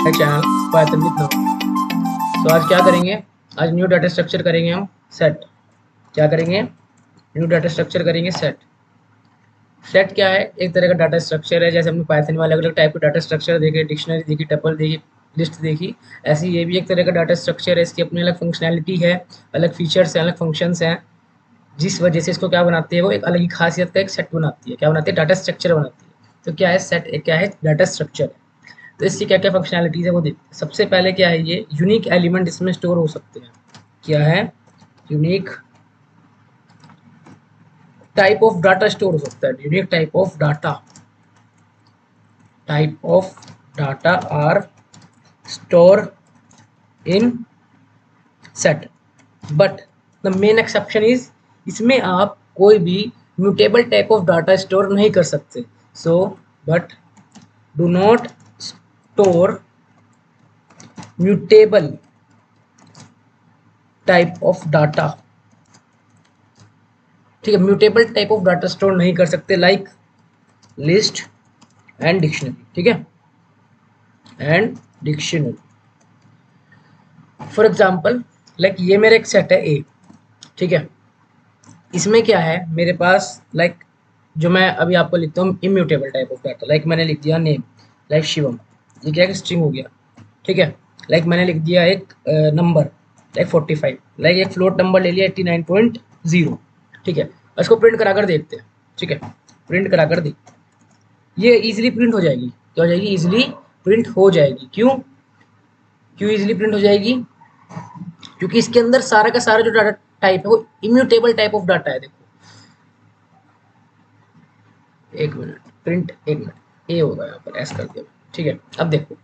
Channel Python with now. तो आज क्या करेंगे, आज न्यू डाटा स्ट्रक्चर करेंगे हम सेट। क्या करेंगे, न्यू डाटा स्ट्रक्चर करेंगे सेट। सेट क्या है, एक तरह का डाटा स्ट्रक्चर है। जैसे हमने पाइथन में अलग अलग टाइप के डाटा स्ट्रक्चर देखे, डिक्शनरी देखी, टपल देखी, लिस्ट देखी, ऐसी ये भी एक तरह का डाटा स्ट्रक्चर है। इसकी अपनी अलग फंक्शनैलिटी है, अलग फीचर्स हैं, अलग फंक्शंस हैं, जिस वजह से इसको क्या बनाती है, वो एक अलग ही खासियत का एक सेट बनाती है। क्या बनाती है, डाटा स्ट्रक्चर बनाती है। तो क्या है सेट, क्या है डाटा स्ट्रक्चर है। तो इसकी क्या क्या फंक्शनैलिटीज है वो देखते हैं। सबसे पहले क्या है, ये यूनिक एलिमेंट इसमें स्टोर हो सकते हैं। क्या है, unique type of data store हो सकता है। Unique type of data are store in set, but the main exception is, इसमें आप कोई भी mutable type of data store नहीं कर सकते। So but do not store mutable type of data. ठीक है, mutable type of data store नहीं कर सकते, लाइक लिस्ट एंड डिक्शनरी। ठीक है, and dictionary for example, like ये मेरा एक सेट है ए। ठीक है, इसमें क्या है मेरे पास, लाइक जो मैं अभी आपको लिखता हूँ immutable type of data, like मैंने लिख दिया नेम, लाइक शिवम, ये क्या है स्ट्रिंग हो गया। ठीक है, लाइक मैंने लिख दिया एक नंबर, लाइक 45, लाइक एक फ्लोट नंबर ले लिया 89.0। ठीक है, इसको प्रिंट करा कर देखते हैं। ठीक है, प्रिंट करा कर देख, ये इजीली प्रिंट हो जाएगी। क्या हो जाएगी, इजीली प्रिंट हो जाएगी। क्यों, क्यों इजीली प्रिंट हो जाएगी, क्योंकि इसके अंदर सारा का सारा जो डाटा टाइप है वो इम्यूटेबल टाइप ऑफ डाटा है। देखो, एक मिनट, प्रिंट, एक मिनट, ए होगा यहाँ पर, एस कर दिया। ठीक है, अब देखो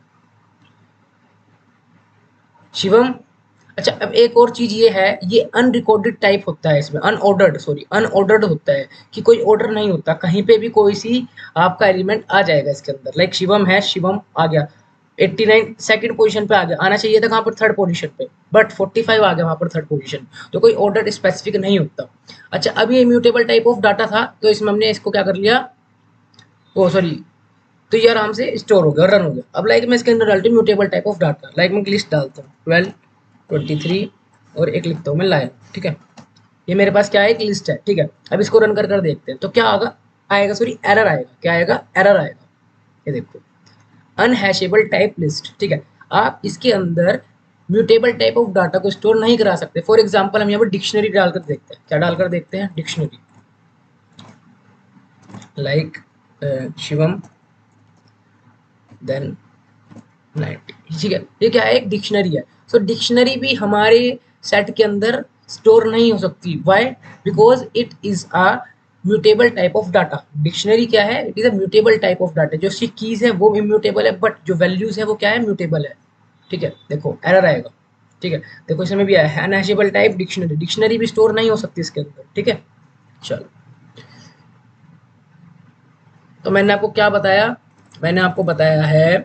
शिवम। अच्छा, अब एक और चीज ये है, ये अनरिकॉर्डेड टाइप होता है इसमें, अनऑर्डर्ड होता है, कि कोई ऑर्डर नहीं होता, कहीं पे भी कोई सी आपका एलिमेंट आ जाएगा इसके अंदर। लाइक शिवम है, शिवम आ गया 89 सेकंड पोजीशन पे आ गया, आना चाहिए था कहाँ पर, थर्ड पोजीशन पे, बट 45 आ गया वहां पर थर्ड पोजीशन। तो कोई ऑर्डर स्पेसिफिक नहीं होता। अच्छा, अब ये इम्यूटेबल टाइप ऑफ डाटा था, तो इसमें हमने इसको क्या कर लिया, ओ सॉरी, तो ये आराम से स्टोर हो गया, रन हो गया। अब लाइक मैं इसके अंदर डालती हूँ mutable type of data, like मैं लिस्ट डालता हूँ 12, 23 और एक लिखता हूँ मैं लाइन। ठीक है, ये मेरे पास क्या है, एक लिस्ट है। ठीक है, अब इसको रन कर देखते हैं तो क्या आएगा, सॉरी एरर आएगा। क्या आएगा, एरर आएगा। ये देखो, अनहैशेबल टाइप लिस्ट। ठीक है, आप इसके अंदर म्यूटेबल टाइप ऑफ डाटा को स्टोर नहीं करा सकते। फॉर एग्जाम्पल हम यहाँ पर डिक्शनरी डालकर देखते हैं। क्या डालकर देखते हैं, डिक्शनरी, लाइक शिवम देन 90। ठीक है, ये क्या है, एक डिक्शनरी है। सो डिक्शनरी भी हमारे सेट के अंदर स्टोर नहीं हो सकती। Why, because it is a mutable type of data. Dictionary क्या है, it is a mutable type of data. जो उसकी कीज है वो इम्यूटेबल है, बट जो वैल्यूज है वो क्या है, म्यूटेबल है। ठीक है, देखो एरर आएगा। ठीक है, देखो इसमें भी है अनहैशेबल टाइप डिक्शनरी, डिक्शनरी भी स्टोर नहीं हो सकती इसके अंदर। ठीक है, चलो, तो मैंने आपको क्या बताया, मैंने आपको बताया है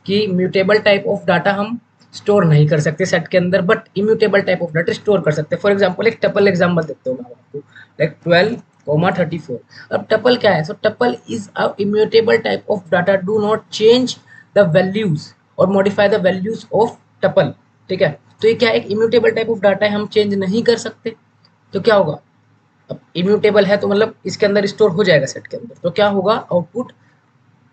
कि म्यूटेबल टाइप ऑफ डाटा हम स्टोर नहीं कर सकते सेट के अंदर, but immutable type of data store कर सकते हैं। फॉर एग्जांपल एक टपल एग्जांपल देता हूँ मैं आपको, लाइक 12, 34। अब टपल क्या है, so tuple is a immutable type of data, do not change the values और modify the values of tuple. ठीक है, तो ये क्या है, एक इम्यूटेबल टाइप ऑफ डाटा है, हम चेंज नहीं कर सकते। तो क्या होगा, अब इम्यूटेबल है तो मतलब इसके अंदर स्टोर हो जाएगा सेट के अंदर, तो क्या होगा, आउटपुट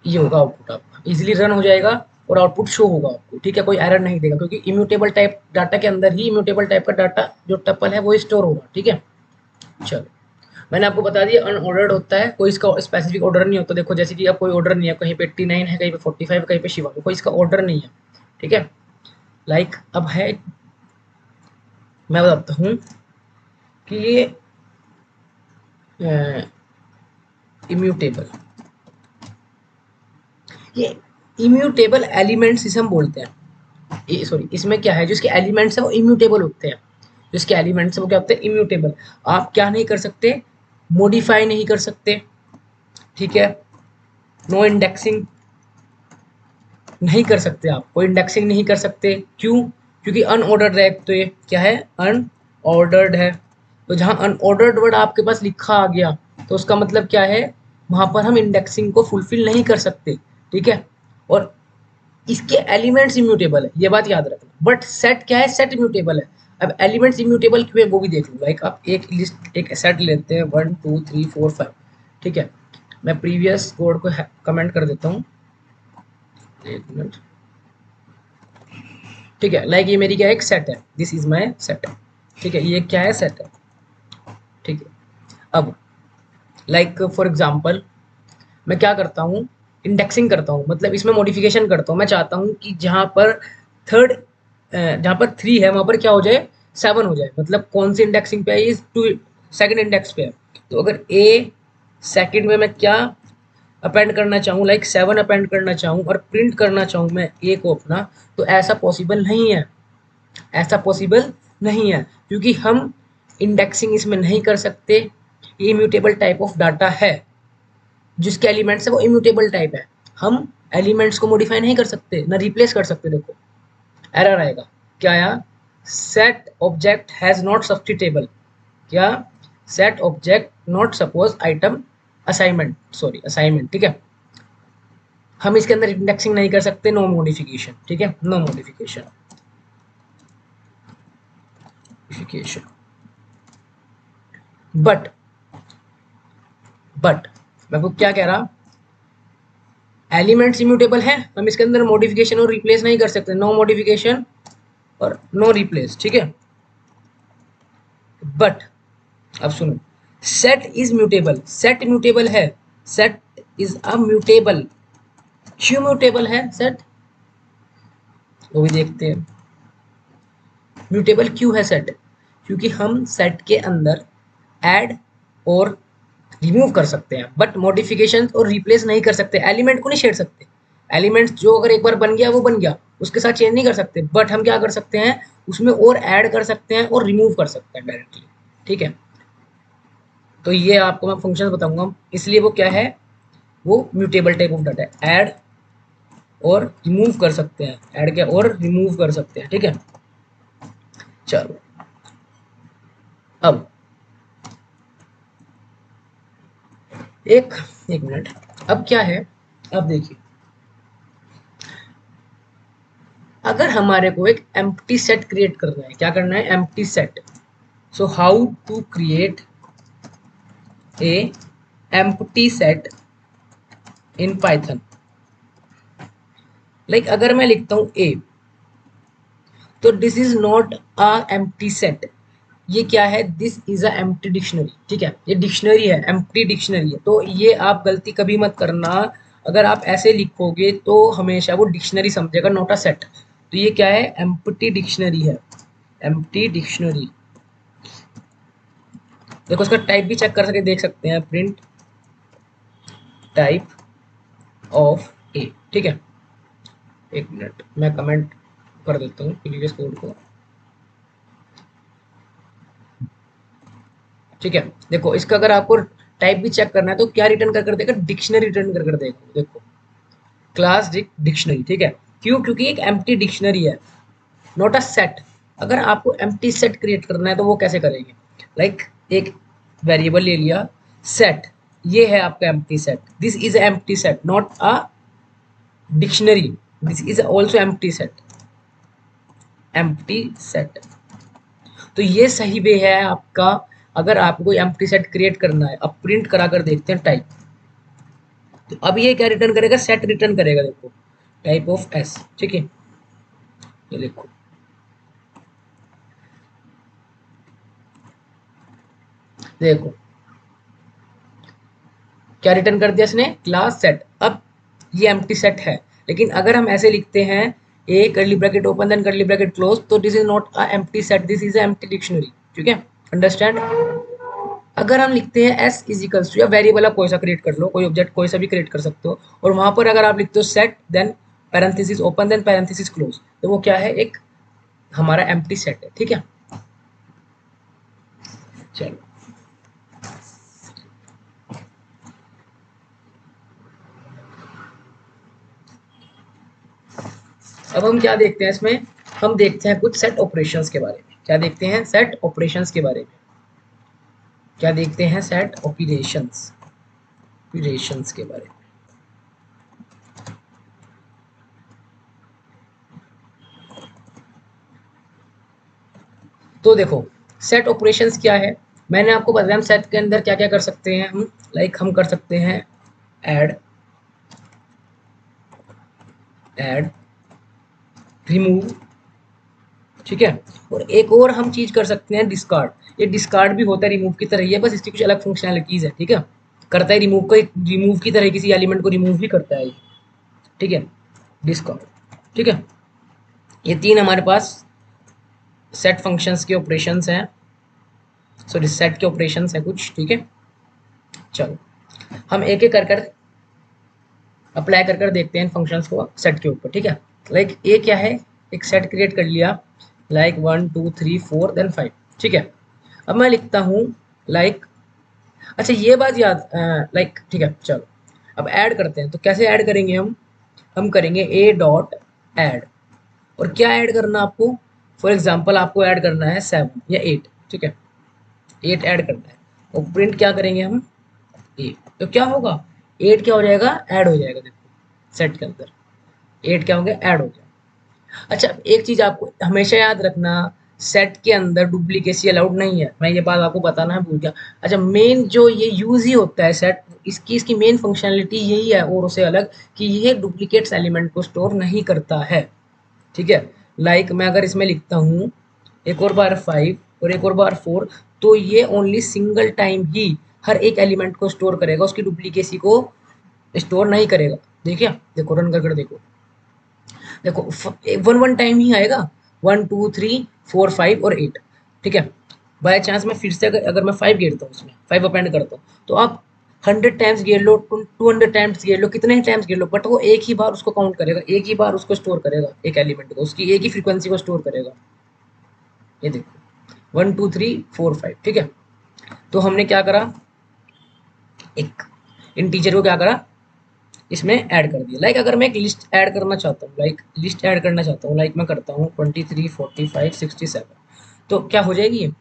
ये होगा, आउटपुट आपका इजीली रन हो जाएगा और आउटपुट शो होगा आपको। ठीक है, कोई एरर नहीं देगा, क्योंकि इम्यूटेबल टाइप डाटा के अंदर ही इम्यूटेबल टाइप का डाटा जो टपल है वो स्टोर होगा। ठीक है, चलो, मैंने आपको बता दिया अनऑर्डर्ड होता है, कोई इसका स्पेसिफिक ऑर्डर नहीं होता। देखो जैसे कि अब कोई ऑर्डर नहीं है, कहीं पे 89 है, कहीं पे 45, कहीं पे शिवा, कोई इसका ऑर्डर नहीं है। ठीक है, लाइक अब है, मैं बताता हूँ कि ये इम्यूटेबल, ये इम्यूटेबल एलिमेंट्स इसे हम बोलते हैं। सॉरी, इसमें क्या है, जो इसके एलिमेंट्स है वो इम्यूटेबल होते हैं। जो इसके एलिमेंट्स है वो क्या होते हैं, इम्यूटेबल। आप क्या नहीं कर सकते, मॉडिफाई नहीं कर सकते। ठीक है, नो इंडेक्सिंग नहीं कर सकते, आप कोई इंडेक्सिंग नहीं कर सकते। क्यों, क्योंकि अनऑर्डर्ड है। तो ये क्या है, अनऑर्डर्ड है। तो जहां अनऑर्डर्ड वर्ड आपके पास लिखा आ गया, तो उसका मतलब क्या है, वहां पर हम इंडेक्सिंग को फुलफिल नहीं कर सकते। ठीक है, और इसके एलिमेंट्स इम्यूटेबल है, ये बात याद रखना। बट सेट क्या है, सेट इम्यूटेबल है। अब एलिमेंट्स इम्यूटेबल क्यों है वो भी देख लो। लाइक आप एक लिस्ट, एक सेट लेते हैं 1 2 3 4 5, ठीक है। मैं प्रीवियस कोड को कमेंट कर देता हूँ, एक मिनट, ठीक है। लाइक ये मेरी क्या है, एक सेट है, दिस इज माई सेट, ठीक है। ये क्या है, सेट है, ठीक है। अब लाइक फॉर एग्जाम्पल मैं क्या करता हूँ, इंडेक्सिंग करता हूँ, मतलब इसमें मॉडिफिकेशन करता हूँ। मैं चाहता हूँ कि जहाँ पर थर्ड, जहाँ पर 3 है वहाँ पर क्या हो जाए, 7 हो जाए। मतलब कौन सी इंडेक्सिंग पे है, ये 2 सेकंड इंडेक्स पे है। तो अगर ए सेकंड में मैं क्या अपेंड करना चाहूँ, लाइक 7 अपेंड करना चाहूँ और प्रिंट करना चाहूँ मैं ए को अपना, तो ऐसा पॉसिबल नहीं है। ऐसा पॉसिबल नहीं है क्योंकि हम इंडेक्सिंग इसमें नहीं कर सकते। ये इम्यूटेबल टाइप ऑफ डाटा है, जिसके एलिमेंट्स है वो इम्यूटेबल टाइप है। हम एलिमेंट्स को मॉडिफाई नहीं कर सकते, ना रिप्लेस कर सकते। देखो एरर आएगा, क्या आया, सेट ऑब्जेक्ट हैज नॉट सब्स्टिटेबल, क्या, set object not suppose item assignment, sorry assignment, ठीक है। हम इसके अंदर इंडेक्सिंग नहीं कर सकते, नो मॉडिफिकेशन, ठीक है, no modification, modification. But but मैं आपको क्या कह रहा, एलिमेंट्स इम्यूटेबल है, हम इसके अंदर मॉडिफिकेशन और रिप्लेस नहीं कर सकते, नो मॉडिफिकेशन और नो रिप्लेस, ठीक है। बट अब सुनो, set is mutable, set mutable है, सेट इज अ म्यूटेबल। क्यों म्यूटेबल है सेट, वो भी देखते हैं। म्यूटेबल क्यों है सेट, क्योंकि हम सेट के अंदर ऐड और रिमूव कर सकते हैं, बट मॉडिफिकेशन और रिप्लेस नहीं कर सकते, एलिमेंट को नहीं छेड़ सकते। एलिमेंट्स जो अगर एक बार बन गया वो बन गया, उसके साथ चेंज नहीं कर सकते, बट हम क्या कर सकते हैं, उसमें और ऐड कर सकते हैं और रिमूव कर सकते हैं डायरेक्टली, ठीक है। तो ये आपको मैं फंक्शन बताऊंगा, इसलिए वो क्या है, वो म्यूटेबल टाइप ऑफ डाटा है, ऐड और रिमूव कर सकते हैं, ऐड क्या और रिमूव कर सकते हैं, ठीक है। चलो अब एक एक मिनट, अब क्या है, अब देखिए, अगर हमारे को एक एम्प्टी सेट क्रिएट करना है, क्या करना है, empty set. So how to create a empty set in Python. Like अगर मैं लिखता हूं ए, तो this is not a empty set, ये क्या है, this is a empty dictionary, ठीक है। ये डिक्शनरी है, एम्प्टी डिक्शनरी है, तो ये आप गलती कभी मत करना। अगर आप ऐसे लिखोगे तो हमेशा वो डिक्शनरी समझेगा, नॉट अ सेट। तो ये क्या है, एम्प्टी डिक्शनरी है, एम्प्टी डिक्शनरी। देखो उसका टाइप भी चेक कर सके, देख सकते हैं, प्रिंट टाइप ऑफ ए, ठीक है। एक मिनट मैं कमेंट कर देता हूँ प्रीवियस कोड को, ठीक है। देखो इसका अगर आपको टाइप भी चेक करना है तो क्या रिटर्न कर देगा, डिक्शनरी रिटर्न कर देगा। देखो क्लास डिक्शनरी, ठीक है। क्यों, क्योंकि एक एम्प्टी डिक्शनरी है, नॉट अ सेट। अगर आपको एम्प्टी सेट क्रिएट करना है तो वो कैसे करेंगे, लाइक एक वेरिएबल ले लिया सेट, ये है आपका empty set, this is empty set not a dictionary, this is also empty set, empty set. तो ये सही वे है आपका। अगर आपको एम्प्टी सेट क्रिएट करना है, अब प्रिंट करा कर देखते हैं टाइप। तो अब ये क्या रिटर्न करेगा, सेट रिटर्न करेगा, देखो टाइप ऑफ एस, ठीक है। ये देखो देखो क्या रिटर्न कर दिया इसने, क्लास सेट। अब ये एम्प्टी सेट है, लेकिन अगर हम ऐसे लिखते हैं a curly bracket open then curly bracket close, तो this is not a empty set, this is empty dictionary, ठीक है, अंडरस्टैंड। अगर हम लिखते हैं एस इजिकल्स टू, या वेरिएबल आप कोई सा क्रिएट कर लो, कोई ऑब्जेक्ट कोई सा भी क्रिएट कर सकते हो, और वहां पर अगर आप लिखते हो set then parenthesis open then parenthesis close, तो वो क्या है, एक हमारा एम्प्टी सेट है, ठीक है। चलो अब हम क्या देखते हैं इसमें, हम देखते हैं कुछ सेट ऑपरेशंस के बारे में। क्या देखते हैं, सेट ऑपरेशंस के बारे में। क्या देखते हैं, सेट ऑपरेशंस, ऑपरेशंस के बारे में। तो देखो सेट ऑपरेशंस क्या है, मैंने आपको बताया हम सेट के अंदर क्या क्या कर सकते हैं। हम हम कर सकते हैं ऐड, रिमूव, ठीक है। और एक और हम चीज कर सकते हैं डिस्कार्ड। ये डिस्कार्ड भी होता है रिमूव की तरह ही है, बस इसकी कुछ अलग फंक्शनलिटीज है, ठीक है। करता है रिमूव को, रिमूव की तरह किसी एलिमेंट को रिमूव भी करता है ये, ठीक है। डिस्कार्ड, ठीक है। ये तीन हमारे पास सेट फंक्शंस के ऑपरेशंस हैं, सॉरी सेट के ऑपरेशंस हैं कुछ, ठीक है। चलो हम एक एक कर कर अप्लाई कर कर देखते हैं इन फंक्शंस को सेट के ऊपर, ठीक है। ये क्या है, एक सेट क्रिएट कर लिया, 1 2 3 4 देन 5, ठीक है। अब मैं लिखता हूँ लाइक, अच्छा ये बात याद, ठीक है चलो। अब ऐड करते हैं, तो कैसे ऐड करेंगे हम करेंगे ए डॉट ऐड। और क्या ऐड करना आपको, फॉर एग्जाम्पल आपको ऐड करना है 7 या 8, ठीक है। 8 ऐड करना है, और प्रिंट क्या करेंगे हम, 8। तो क्या होगा, 8 क्या हो जाएगा, ऐड हो जाएगा। देखो सेट के अंदर 8 क्या हो गया, ऐड हो गया। अच्छा एक चीज आपको हमेशा याद रखना, सेट के अंदर डुप्लीकेसी अलाउड नहीं है, मैं ये बात आपको बताना भूल गया। अच्छा मेन जो ये यूज ही होता है सेट, इसकी मेन फंक्शनलिटी यही है और उसे अलग, कि ये डुप्लीकेट्स एलिमेंट को स्टोर नहीं करता है, ठीक है। मैं अगर इसमें लिखता हूँ एक और बार 5 और एक और बार 4, तो ये ओनली सिंगल टाइम ही हर एक एलिमेंट को स्टोर करेगा, उसकी डुप्लीकेसी को स्टोर नहीं करेगा। देखिए देखो रन कर देखो, देखो वन वन टाइम ही आएगा, 1 2 3 4 5 और 8, ठीक है। बाय चांस मैं फिर से अगर मैं 5 गेरता हूँ, उसमें 5 अपेंड करता हूँ, तो आप 100 टाइम्स गेर लो, 200 टाइम्स गेर लो, कितने ही टाइम्स गेर लो, बट वो एक ही बार उसको काउंट करेगा, एक ही बार उसको स्टोर करेगा, एक एलिमेंट को उसकी एक ही फ्रीक्वेंसी को स्टोर करेगा। ये देखो 1 2 3 4 5, ठीक है। तो हमने क्या करा, एक इंटीजर को क्या करा, इसमें ऐड कर दिया। अगर मैं एक लिस्ट ऐड करना चाहता हूँ, लिस्ट ऐड करना चाहता हूँ, मैं करता हूँ 23 45 67, तो क्या हो जाएगी,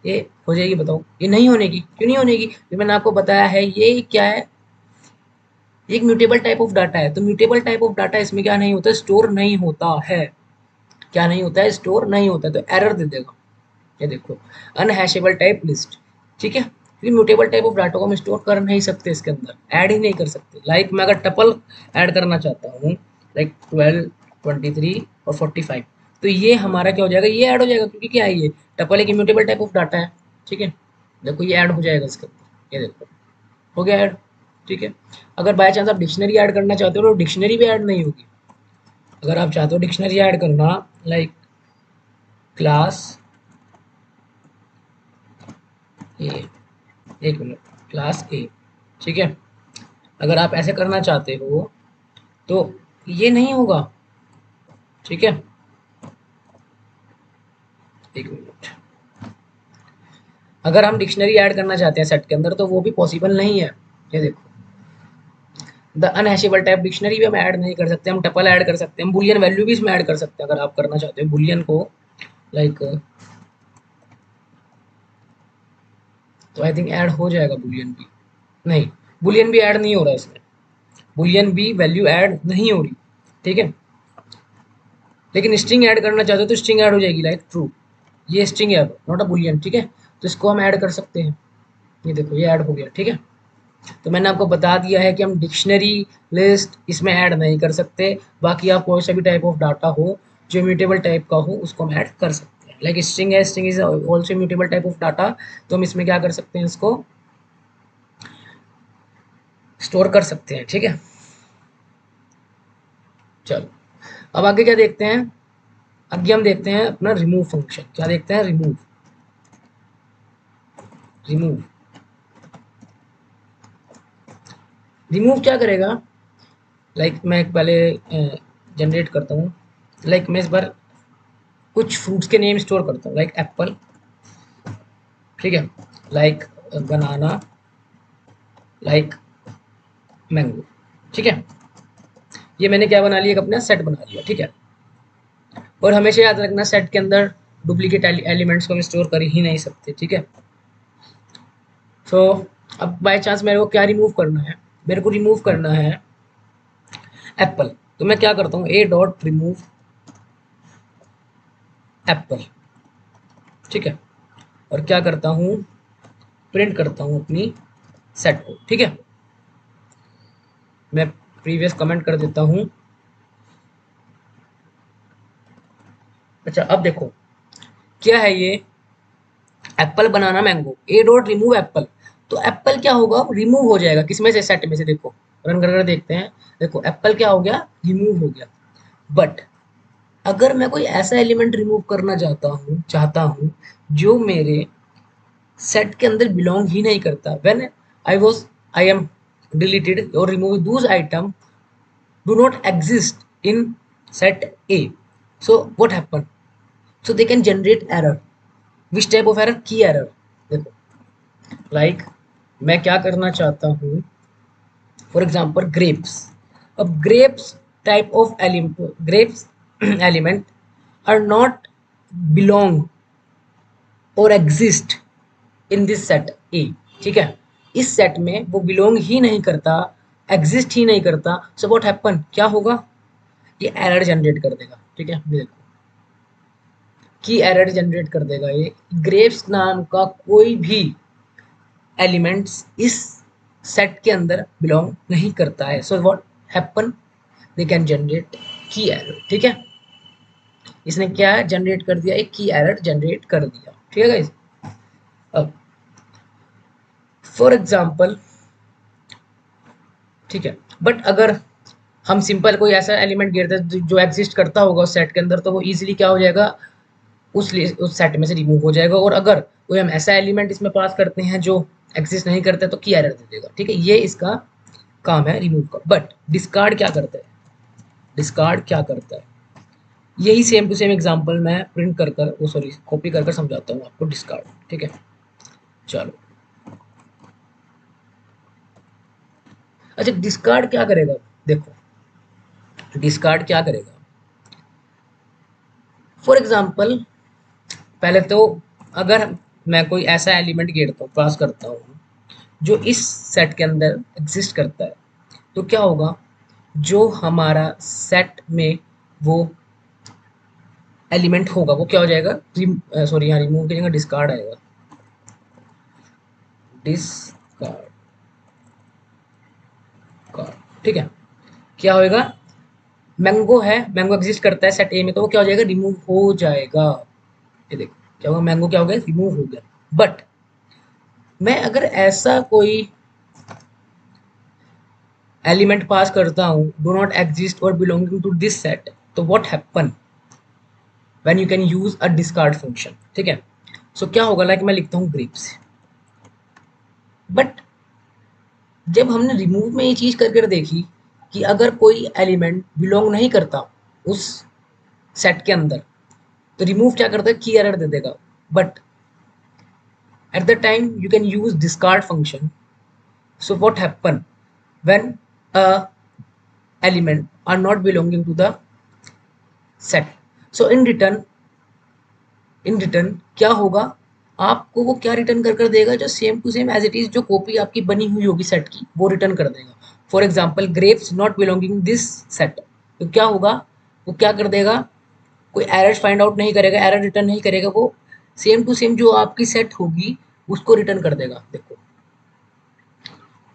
ये हो जाएगी, बताओ ये नहीं होने की, क्यों नहीं होने की, जो मैंने आपको बताया है ये क्या है, एक म्यूटेबल टाइप ऑफ डाटा है। तो म्यूटेबल टाइप ऑफ डाटा इसमें क्या नहीं होता, स्टोर नहीं होता है, क्या नहीं होता है, स्टोर नहीं होता है, तो एरर दे देगा। ये देखो अनहैशेबल टाइप लिस्ट, ठीक है। क्योंकि म्यूटेबल टाइप ऑफ डाटा को हम स्टोर कर नहीं सकते, इसके अंदर ऐड ही नहीं कर सकते। मैं अगर टपल ऐड करना चाहता हूँ, 12 23 और 45, तो ये हमारा क्या हो जाएगा, ये ऐड हो जाएगा, क्योंकि क्या है, ये टपल एक इम्यूटेबल टाइप ऑफ डाटा है, ठीक है। देखो ये ऐड हो जाएगा इसके अंदर, ये देखो हो गया ऐड, ठीक है। अगर बाय चांस आप डिक्शनरी ऐड करना चाहते हो तो डिक्शनरी भी ऐड नहीं होगी। अगर आप चाहते हो डिक्शनरी ऐड करना, लाइक क्लास ए, एक मिनट, क्लास ए, ठीक है। अगर आप ऐसे करना चाहते हो तो ये नहीं होगा, ठीक है। एक मिनट, अगर हम डिक्शनरी ऐड करना चाहते हैं सेट के अंदर तो वो भी पॉसिबल नहीं है। ये देखो द अनहैशेबल टाइप डिक्शनरी भी हम ऐड नहीं कर सकते, हम टपल ऐड कर सकते हैं, हम बुलियन वैल्यू भी इसमें ऐड कर सकते हैं अगर आप करना चाहते हो बुलियन को, लाइक तो आई थिंक ऐड हो जाएगा बुलियन भी, नहीं बुलियन भी ऐड नहीं हो रहा है इसमें, बुलियन भी वैल्यू ऐड नहीं हो रही, ठीक है। लेकिन स्ट्रिंग ऐड करना चाहते हो तो स्ट्रिंग ऐड हो जाएगी, लाइक ट्रू, ये स्ट्रिंग है नॉट अ बुलियन, ठीक है। तो इसको हम ऐड कर सकते हैं, ये देखो ये ऐड हो गया, ठीक है। तो मैंने आपको बता दिया है कि हम डिक्शनरी लिस्ट इसमें ऐड नहीं कर सकते, बाकी आप कोई सा भी टाइप ऑफ डाटा हो जो म्यूटेबल टाइप का हो उसको हम ऐड कर सकते हैं। स्ट्रिंग है, string is also mutable type of data, तो हम इसमें क्या कर सकते हैं, इसको स्टोर कर सकते हैं, ठीक है। चलो अब आगे क्या देखते हैं, आगे हम देखते हैं अपना रिमूव फंक्शन, क्या देखते हैं, रिमूव, रिमूव, रिमूव क्या करेगा, मैं एक पहले जनरेट करता हूँ, मैं इस बार कुछ फ्रूट्स के नेम स्टोर करता हूँ, एप्पल, ठीक है, बनाना, लाइक मैंगो, ठीक है। ये मैंने क्या बना लिया, एक अपना सेट बना लिया, ठीक है। और हमेशा याद रखना सेट के अंदर डुप्लीकेट एलिमेंट्स को हम स्टोर कर ही नहीं सकते, ठीक है। सो अब बाय चांस मेरे को क्या रिमूव करना है, मेरे को रिमूव करना है एप्पल, तो मैं क्या करता हूँ, ए डॉट रिमूव एप्पल, ठीक है, और क्या करता हूँ, प्रिंट करता हूँ अपनी सेट को। ठीक है, मैं प्रीवियस कमेंट कर देता हूँ। अच्छा अब देखो क्या है ये, एप्पल बनाना मैंगो, ए डॉट रिमूव एप्पल। तो एप्पल क्या होगा, रिमूव हो जाएगा किसमें से, सेट में से। देखो रन कर देखते हैं, देखो एप्पल क्या हो गया, रिमूव हो गया। बट अगर मैं कोई ऐसा एलिमेंट रिमूव करना चाहता हूँ जो मेरे सेट के अंदर बिलोंग ही नहीं करता, व्हेन आई एम डिलीटेड और रिमूव दूस item do not exist in set A. So what happen? So they can generate error. Which type of error? Key error. देखो like मैं क्या करना चाहता हूँ, for example grapes. अब grapes type of grapes element are not belong or exist in this set ए। ठीक है, इस सेट में वो बिलोंग ही नहीं करता, एग्जिस्ट ही नहीं करता। सो व्हाट हैपन, क्या होगा, ये एरर जनरेट कर देगा। ठीक है, देखो की एरर जनरेट कर देगा ये, ग्रेप्स नाम का कोई भी एलिमेंट्स इस सेट के अंदर बिलोंग नहीं करता है। So what happen, they can generate की एरर। ठीक है, इसने क्या जनरेट कर दिया, एक की एरर जनरेट कर दिया। ठीक है गाइस, अब फॉर एग्जाम्पल, ठीक है, बट अगर हम सिंपल कोई ऐसा एलिमेंट गिरते हैं जो एग्जिस्ट करता होगा उस सेट के अंदर, तो वो इजीली क्या हो जाएगा, उस सेट में से रिमूव हो जाएगा। और अगर कोई हम ऐसा एलिमेंट इसमें पास करते हैं जो एग्जिस्ट नहीं करता तो की एरर दे देगा। ठीक है, ये इसका काम है रिमूव का। बट डिस्कार्ड क्या करता है, डिस्कार्ड क्या करता है, यही सेम टू सेम एग्जांपल मैं प्रिंट कर कर वो सॉरी कॉपी कर कर समझाता हूँ आपको डिस्कार्ड। ठीक है, चलो। अच्छा डिस्कार्ड क्या करेगा, देखो डिस्कार्ड क्या करेगा, फॉर एग्जाम्पल पहले तो अगर मैं कोई ऐसा एलिमेंट घेरता हूँ, पास करता हूँ जो इस सेट के अंदर एग्जिस्ट करता है, तो क्या होगा, जो हमारा सेट में वो एलिमेंट होगा वो क्या हो जाएगा, सॉरी यहाँ रिमूव की जगह डिस्कार्ड आएगा, डिस्कार्ड कार्ड। ठीक है, क्या होएगा, मैंगो है, मैंगो एग्जिस्ट करता है सेट ए में, तो वो क्या हो जाएगा, रिमूव हो जाएगा। ये देखो क्या होगा, मैंगो क्या हो गया, रिमूव हो गया। बट मैं अगर ऐसा कोई एलिमेंट पास करता हूँ डू नॉट एग्जिस्ट और बिलोंगिंग टू दिस सेट, तो what happen when you can use a discard function. ठीक है, सो क्या होगा, लाइक मैं लिखता हूँ ग्रेप्स, बट जब हमने रिमूव में ये चीज करके देखी कि अगर कोई एलिमेंट बिलोंग नहीं करता उस सेट के अंदर, तो रिमूव क्या करता है, की एरर दे देगा। But at the time you can use discard function, so what happen when a element are not belonging to the set, so in return क्या होगा, आपको वो क्या रिटर्न कर कर देगा, जो same to same as it is जो कॉपी आपकी बनी हुई होगी सेट की वो रिटर्न कर देगा। For example grapes not belonging this set, तो क्या होगा, वो क्या कर देगा, कोई एरर फाइंड आउट नहीं करेगा, एरर रिटर्न नहीं करेगा, वो सेम टू सेम जो आपकी सेट होगी उसको रिटर्न कर देगा। देखो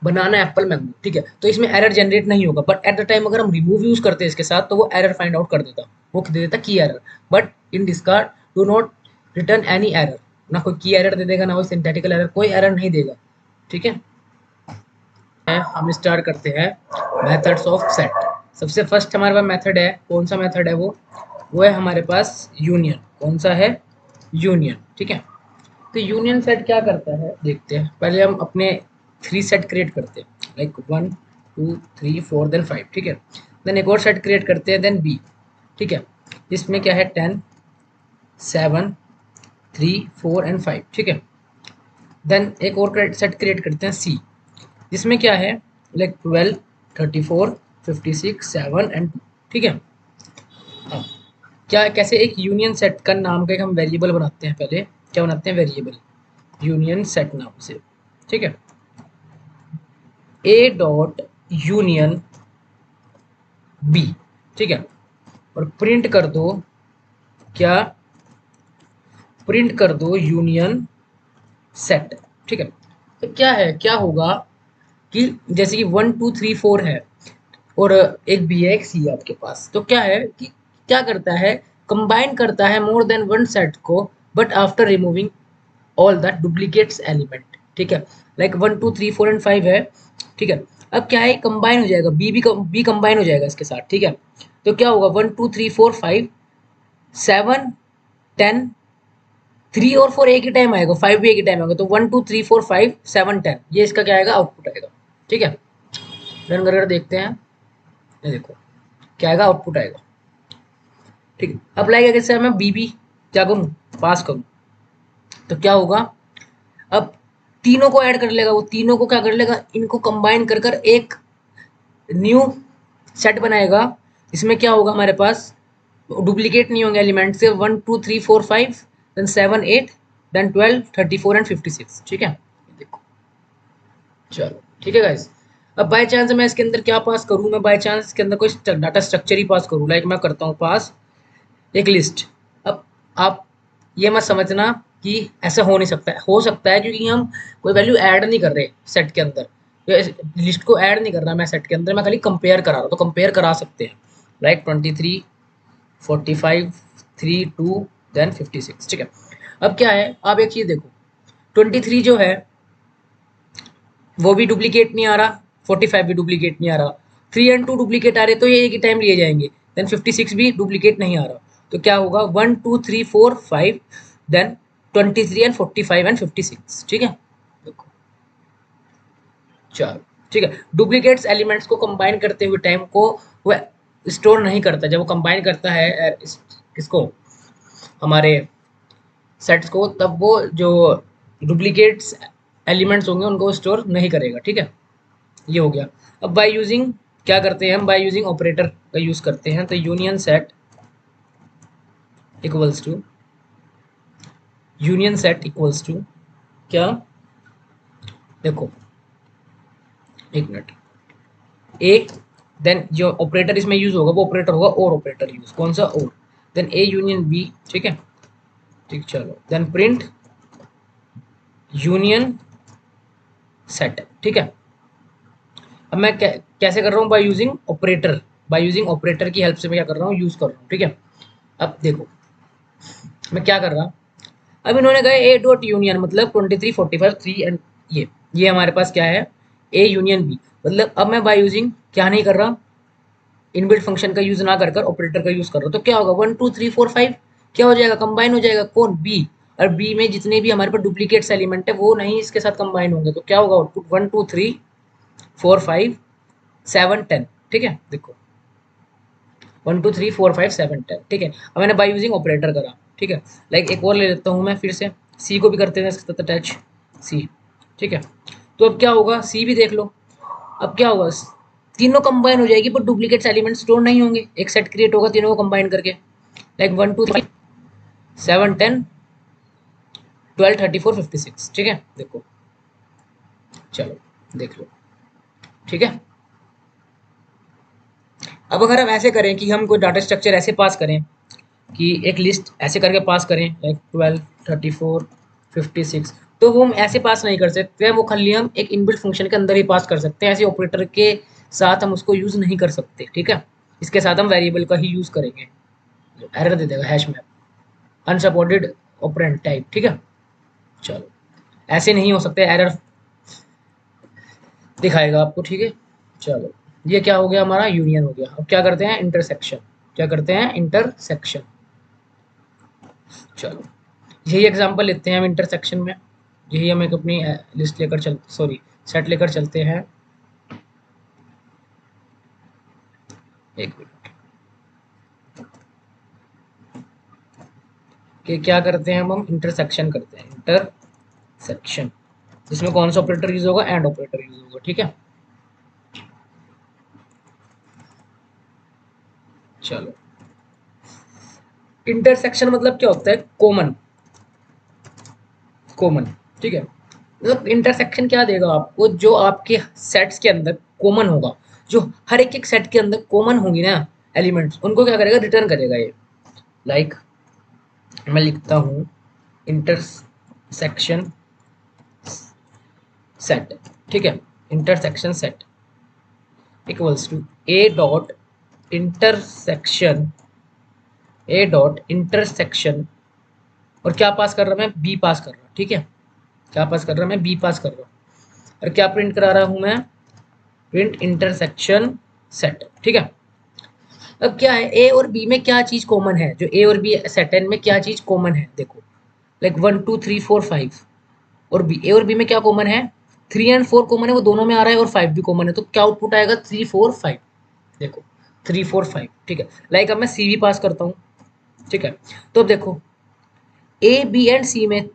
बनाना एप्पल मैंगो, ठीक है, तो इसमें एरर जनरेट नहीं होगा। बट एट द टाइम अगर हम रिमूव यूज करते हैं इसके साथ, तो वो एरर फाइंड आउट कर देता, वो दे देता की error. But in discard do not return any error, ना कोई की एरर दे देगा ना कोई सिंथेटिकल एरर, कोई एरर नहीं देगा। ठीक है, हम स्टार्ट करते हैं मेथड्स ऑफ सेट। सबसे फर्स्ट हमारे पास मेथड है, कौन सा मेथड है वो है हमारे पास यूनियन। कौन सा है, यूनियन। ठीक है, तो यूनियन सेट क्या करता है देखते हैं। पहले हम अपने 3 सेट क्रिएट करते हैं, लाइक 1 2 3 4 देन 5। ठीक है, देन एक और सेट क्रिएट करते हैं, देन बी। ठीक है, इसमें क्या है 10 7 3 4 एंड 5। ठीक है, देन एक और सेट क्रिएट करते हैं सी, जिसमें क्या है लाइक 12 34 56 7 एंड 2। ठीक है, अब क्या कैसे एक यूनियन सेट का नाम का एक हम वेरिएबल बनाते हैं, पहले क्या बनाते हैं, वेरिएबल यूनियन सेट नाम से। ठीक है, ए डॉट यूनियन बी। ठीक है, और प्रिंट कर दो क्या, प्रिंट कर दो यूनियन सेट। ठीक है, तो क्या है, क्या होगा कि जैसे कि 1 2 3 4 है और एक बी है एक सी है आपके पास, तो क्या है कि क्या करता है, कंबाइन करता है मोर देन वन सेट को, but after removing all the duplicates element. ठीक है, लाइक 1 2 3 4 एंड 5 है। ठीक है, अब क्या है, कंबाइन हो जाएगा, बी कंबाइन हो जाएगा इसके साथ। ठीक है, तो क्या होगा, 1 2 3 4 5 7 10, 3 और 4 एक ही टाइम आएगा, 5 भी एक ही टाइम आएगा, तो 1 2 3 4 5 7 10 ये इसका क्या आएगा, आउटपुट आएगा। ठीक है, रन कर देखते हैं, ये देखो क्या आएगा, आउटपुट आएगा। ठीक है, अप्लाई करके से मैं बी बी क्या करूँ, पास करूँ, तो क्या होगा, अब तीनों को ऐड कर लेगा, वो तीनों को क्या कर लेगा, इनको कंबाइन कर कर एक न्यू सेट बनाएगा। इसमें क्या होगा हमारे पास, डुप्लीकेट नहीं होंगे एलिमेंट से, 1 2 3 4 5 देन 7 8 देन 12 34 एंड 56। ठीक है, देखो, चलो ठीक है गाइस। अब बाय चांस मैं इसके अंदर क्या पास करूँ, मैं बाय चांस इसके अंदर कोई डाटा स्ट्रक्चर ही पास करूँ, लाइक मैं करता हूँ पास एक लिस्ट। अब आप ये मत समझना कि ऐसा हो नहीं सकता है, हो सकता है, क्योंकि हम कोई वैल्यू ऐड नहीं कर रहे सेट के अंदर, लिस्ट को ऐड नहीं कर रहा मैं सेट के अंदर, मैं खाली कंपेयर करा रहा हूँ, तो कंपेयर करा सकते हैं, लाइक 23 45 3 2 देन 56। ठीक है, अब क्या है, आप एक चीज देखो, 23 जो है वो भी डुप्लीकेट नहीं आ रहा, 45 भी डुप्लीकेट नहीं आ रहा, 3 एंड 2 डुप्लीकेट आ रहे, तो ये एक ही टाइम लिए जाएंगे। देन 56 भी डुप्लीकेट नहीं आ रहा, तो क्या होगा, 1 2 3 4 5 देन 23 एंड 45 एंड 56। ठीक है, देखो, चलो ठीक है, डुप्लीकेट्स एलिमेंट्स को कंबाइन करते हुए टाइम को वो स्टोर नहीं करता, जब वो कंबाइन करता है किसको, हमारे सेट्स को, तब वो जो डुप्लीकेट्स एलिमेंट्स होंगे उनको स्टोर नहीं करेगा। ठीक है, ये हो गया। अब बाय यूजिंग क्या करते हैं हम, बाय यूजिंग ऑपरेटर का यूज करते हैं, तो union set equals to, union set equals to क्या, देखो एक मिनट, ए, देन जो ऑपरेटर इसमें यूज होगा वो ऑपरेटर होगा और ऑपरेटर यूज, कौन सा और, देन ए यूनियन बी। ठीक है, ठीक, चलो देन प्रिंट यूनियन सेट। ठीक है, अब मैं कैसे कर रहा हूँ, bye using operator, bye using operator की हेल्प से मैं क्या कर रहा हूँ, यूज कर रहा हूँ। ठीक है, अब देखो मैं क्या कर रहा, अब इन्होंने कहा ए डॉट यूनियन, मतलब 23 45 3 एंड ये हमारे पास क्या है, ए यूनियन बी, मतलब अब मैं बाय यूजिंग क्या नहीं कर रहा, इनबिल्ट फंक्शन का यूज ना कर कर ऑपरेटर का यूज कर रहा हूँ, तो क्या होगा, 1 2 3 4 5 क्या हो जाएगा, कंबाइन हो जाएगा, कौन, बी, और बी में जितने भी हमारे पास डुप्लीकेट्स एलिमेंट है वो नहीं इसके साथ कंबाइन होंगे, तो क्या होगा आउटपुट, 1 2 3 4 5 7 10। ठीक है, देखो 1 2 3 4 5 7 10। ठीक है, अब मैंने बाय यूजिंग ऑपरेटर करा। ठीक है, लाइक एक और ले लेता हूँ मैं फिर से, सी को भी करते हैं इसके साथ अटैच, सी। ठीक है, तो अब क्या होगा, सी भी देख लो, अब क्या होगा, तीनों कंबाइन हो जाएगी पर डुप्लीकेट्स एलिमेंट स्टोर नहीं होंगे, एक सेट क्रिएट होगा तीनों को कंबाइन करके, लाइक 1 2 3 7 10 12 34 56। ठीक है, देखो, चलो देख लो। ठीक है, अब अगर हम ऐसे करें कि हम कोई डाटा स्ट्रक्चर ऐसे पास करें कि एक लिस्ट ऐसे करके पास करें, लाइक 12 34 56, तो वो हम ऐसे पास नहीं कर सकते, वो खाली हम एक इनबिल्ट फंक्शन के अंदर ही पास कर सकते हैं, ऐसे ऑपरेटर के साथ हम उसको यूज नहीं कर सकते। ठीक है, इसके साथ हम वेरिएबल का ही यूज करेंगे, एरर दे देगा hash map unsupported operand type. ठीक है, चलो ऐसे नहीं हो सकते, एरर दिखाएगा आपको। ठीक है, चलो ये क्या हो गया, हमारा यूनियन हो गया। अब क्या करते हैं, इंटरसेक्शन, क्या करते हैं, इंटरसेक्शन। चलो यही एग्जांपल लेते हैं हम इंटरसेक्शन में, यही हम एक अपनी लिस्ट लेकर चल, सॉरी सेट लेकर चलते हैं, एक मिनट, कि क्या करते हैं हम इंटरसेक्शन करते हैं, इंटरसेक्शन, जिसमें कौन सा ऑपरेटर यूज होगा, एंड ऑपरेटर यूज होगा। ठीक है, चलो इंटरसेक्शन मतलब क्या होता है, कॉमन, कॉमन। ठीक है, मतलब इंटरसेक्शन क्या देगा आपको, जो आपके सेट्स के अंदर कॉमन होगा, जो हर एक सेट के अंदर कॉमन होंगी ना एलिमेंट्स, उनको क्या करेगा, रिटर्न करेगा ये। लाइक मैं लिखता हूँ इंटरसेक्शन सेट, ठीक है, intersection set equals to A dot intersection, A dot intersection, और क्या पास कर रहा मैं, बी पास कर रहा, ठीक है, क्या पास कर रहा मैं, बी पास कर रहा हूँ, और क्या प्रिंट करा रहा हूँ मैं, प्रिंट इंटरसेक्शन सेट, ठीक है। अब क्या है, ए और बी में क्या चीज कॉमन है, जो ए और बी सेट है में क्या चीज कॉमन है, देखो लाइक 1 2 3 4 5, और बी, ए और बी में क्या कॉमन है, 3 एंड 4 कॉमन है, वो दोनों में आ रहा है, और 5 भी कॉमन है, तो क्या आउटपुट आएगा 3 4 5, देखो 3 4 5, ठीक है। लाइक अब मैं सी भी पास करता हूँ, ठीक है। तो अब देखो ए बी एंड सी में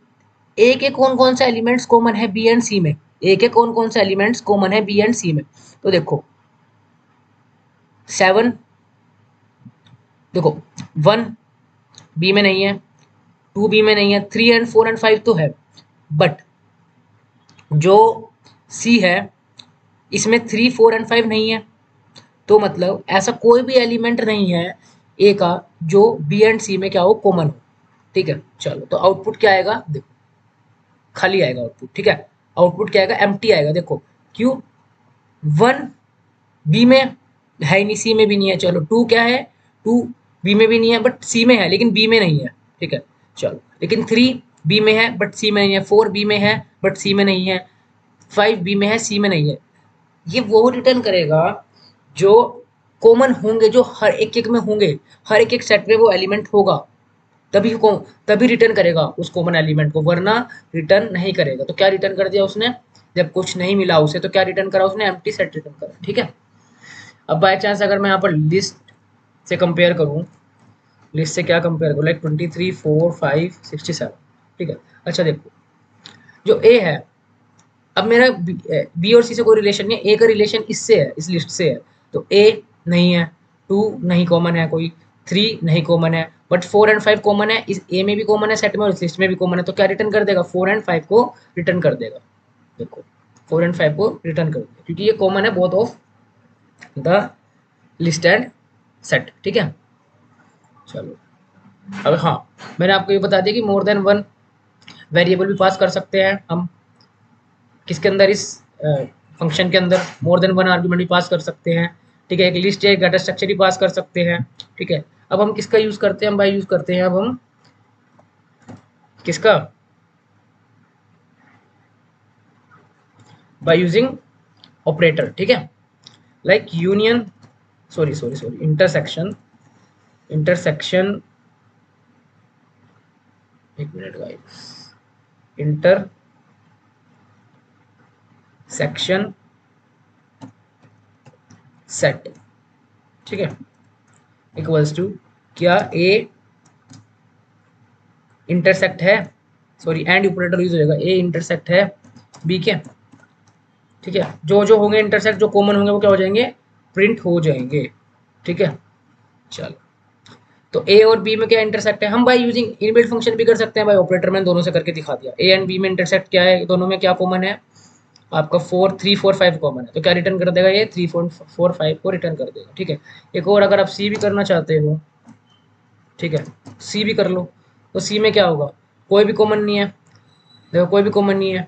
ए के कौन कौन से एलिमेंट्स कॉमन है बी एंड सी में, ए के कौन कौन से एलिमेंट्स कॉमन है बी एंड सी में, तो देखो 7, देखो 1 बी में नहीं है, 2 बी में नहीं है, 3 एंड 4 एंड 5 तो है, बट जो सी है इसमें 3 4 एंड 5 नहीं है, तो मतलब ऐसा कोई भी एलिमेंट नहीं है ए का जो बी एंड सी में क्या हो, कॉमन हो, ठीक है। चलो तो आउटपुट क्या आएगा, देखो खाली आएगा आउटपुट, ठीक है, आउटपुट क्या आएगा, एम्प्टी आएगा, देखो क्यों, 1 बी में है ही नहीं, सी में भी नहीं है, चलो 2 क्या है, 2 बी में भी नहीं है बट सी में है, लेकिन बी में नहीं है, ठीक है। चलो लेकिन 3 बी में है बट सी में नहीं है, 4 बी में है बट सी में नहीं है, 5 बी में है सी में नहीं है। ये वो रिटर्न करेगा जो कॉमन होंगे, जो हर एक एक में होंगे, हर एक एक सेट में वो एलिमेंट होगा, तभी तभी रिटर्न करेगा उस कॉमन एलिमेंट को, वरना रिटर्न नहीं करेगा। तो क्या रिटर्न कर दिया उसने, जब कुछ नहीं मिला उसे तो क्या रिटर्न करा उसने, एम्प्टी सेट रिटर्न करा, ठीक है। अब बाय चांस अगर मैं यहाँ पर लिस्ट से कंपेयर करूँ, लिस्ट से क्या कंपेयर करूँ, लाइक 23 4 5 67, ठीक है। अच्छा देखो जो ए है, अब मेरा बी और सी से कोई रिलेशन नहीं है, ए का रिलेशन इससे है, इस लिस्ट से है, तो ए नहीं है, 2 नहीं कॉमन है कोई, 3 नहीं कॉमन है, बट 4 एंड 5 कॉमन है, इस ए में भी कॉमन है सेट में और इस लिस्ट में भी कॉमन है, तो क्या रिटर्न कर देगा, 4 एंड 5 को रिटर्न कर देगा, देखो 4 एंड 5 को रिटर्न कर देगा, क्योंकि ये कॉमन है both of the list and set, ठीक है। चलो अब हाँ, मैंने आपको ये बता दिया कि मोर देन वन वेरिएबल भी पास कर सकते हैं हम, किसके अंदर, इस फंक्शन के अंदर मोर देन वन आर्गुमेंट भी पास कर सकते हैं, ठीक है, एक लिस्ट या डाटा स्ट्रक्चर भी पास कर सकते हैं, ठीक है। अब हम किसका यूज करते हैं, हम भाई यूज करते हैं अब हम किसका, बाय यूजिंग ऑपरेटर, ठीक है, like union, sorry sorry sorry intersection, intersection, एक मिनट गाइस, इंटरसेक्शन सेट, ठीक है, इक्वल्स टू क्या ए इंटरसेक्ट है, सॉरी एंड ऑपरेटर यूज हो जाएगा, ए इंटरसेक्ट है बी के, ठीक है, जो जो होंगे इंटरसेक्ट, जो कॉमन होंगे वो क्या हो जाएंगे, प्रिंट हो जाएंगे, ठीक है। चलो तो ए और बी में क्या इंटरसेक्ट है, हम बाय यूजिंग इनबिल्ट फंक्शन भी कर सकते हैं, बाय ऑपरेटर में दोनों से करके दिखा दिया, ए एंड बी में इंटरसेक्ट क्या है, दोनों में क्या कॉमन है, आपका 4 3 4 5 कॉमन है, तो क्या रिटर्न कर देगा, ये 3 4 4 5 को रिटर्न कर देगा, ठीक है। एक और अगर आप सी भी करना चाहते हो, ठीक है, सी भी कर लो, तो सी में क्या होगा, कोई भी कॉमन नहीं है, देखो कोई भी कॉमन नहीं है,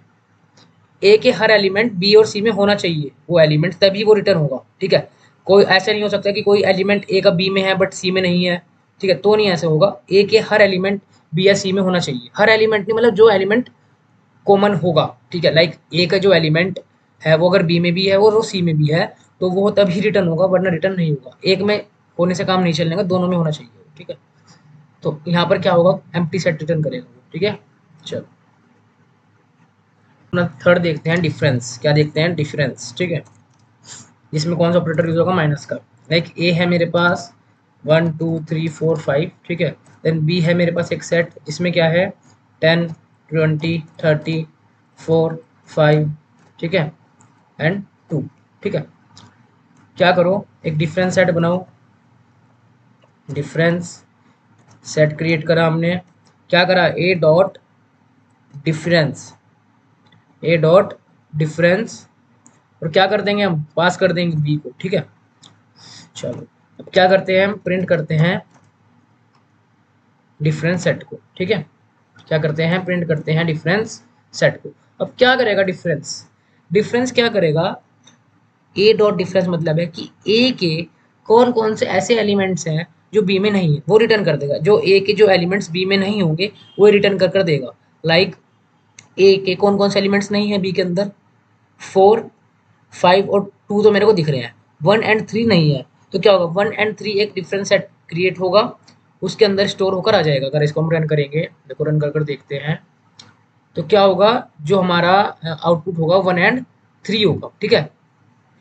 ए के हर एलिमेंट बी और सी में होना चाहिए वो एलिमेंट, तभी वो रिटर्न होगा, ठीक है। कोई ऐसा नहीं हो सकता कि कोई एलिमेंट ए का बी में है बट सी में नहीं है, ठीक है, तो नहीं ऐसे होगा, ए के हर एलिमेंट बी या सी में होना चाहिए, हर एलिमेंट नहीं मतलब जो एलिमेंट कॉमन होगा, ठीक है, लाइक ए का जो एलिमेंट है वो अगर बी में भी है और वो सी में भी है तो वो तभी रिटर्न होगा, वरना रिटर्न नहीं होगा, एक में होने से काम नहीं चलने का, दोनों में होना चाहिए, ठीक है। तो यहाँ पर क्या होगा, एम्प्टी सेट रिटर्न करेगा, ठीक है। चलो अपना थर्ड देखते हैं, डिफरेंस, क्या देखते हैं, डिफरेंस, ठीक है, जिसमें कौन सा ऑपरेटर यूज होगा, माइनस का, लाइक ए है मेरे पास 1 2 3 4 5, ठीक है, देन बी है मेरे पास एक सेट जिसमें क्या है 10 20 30 4 5, ठीक है, एंड 2, ठीक है। क्या करो, एक डिफरेंस सेट बनाओ, डिफरेंस सेट क्रिएट करा हमने, क्या करा, ए डॉट डिफरेंस, ए डॉट डिफरेंस, और क्या कर देंगे हम, पास कर देंगे बी को, ठीक है। चलो अब क्या करते हैं, हम प्रिंट करते हैं डिफरेंस सेट को, ठीक है। क्या करते हैं, प्रिंट करते हैं डिफरेंस सेट को। अब क्या करेगा डिफरेंस, डिफरेंस क्या करेगा, ए डॉट डिफरेंस मतलब है कि ए के कौन कौन से ऐसे एलिमेंट्स हैं जो बी में नहीं है वो रिटर्न कर देगा, जो ए के जो एलिमेंट्स बी में नहीं होंगे वो रिटर्न कर कर देगा। लाइक ए के कौन कौन से एलिमेंट्स नहीं है बी के अंदर, 4 5 और 2 तो मेरे को दिख रहे हैं, 1 एंड 3 नहीं है। तो क्या होगा, 1 एंड 3 एक डिफरेंस सेट क्रिएट होगा, उसके अंदर स्टोर होकर आ जाएगा। अगर इसको हम रन करेंगे, देखो रन कर कर देखते हैं, तो क्या होगा, जो हमारा आउटपुट होगा 1 एंड 3 होगा, ठीक है।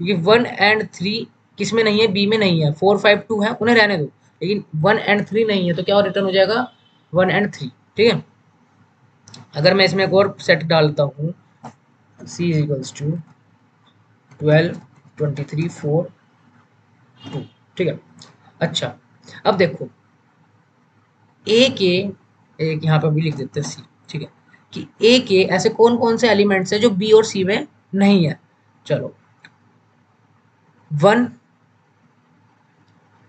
क्योंकि 1 एंड 3 किस में नहीं है, बी में नहीं है, 4 5 2 है, उन्हें रहने दो, लेकिन 1 एंड 3 नहीं है, तो क्या रिटर्न हो जाएगा 1 एंड 3, ठीक है। अगर मैं इसमें एक और सेट डालता हूँ, c इज इक्वल्स टू 12 23 4 2, ठीक है। अच्छा, अब देखो ए के, एक यहाँ पे भी लिख देते हैं सी, ठीक है, कि ए के ऐसे कौन कौन से एलिमेंट्स है जो बी और सी में नहीं है। चलो, 1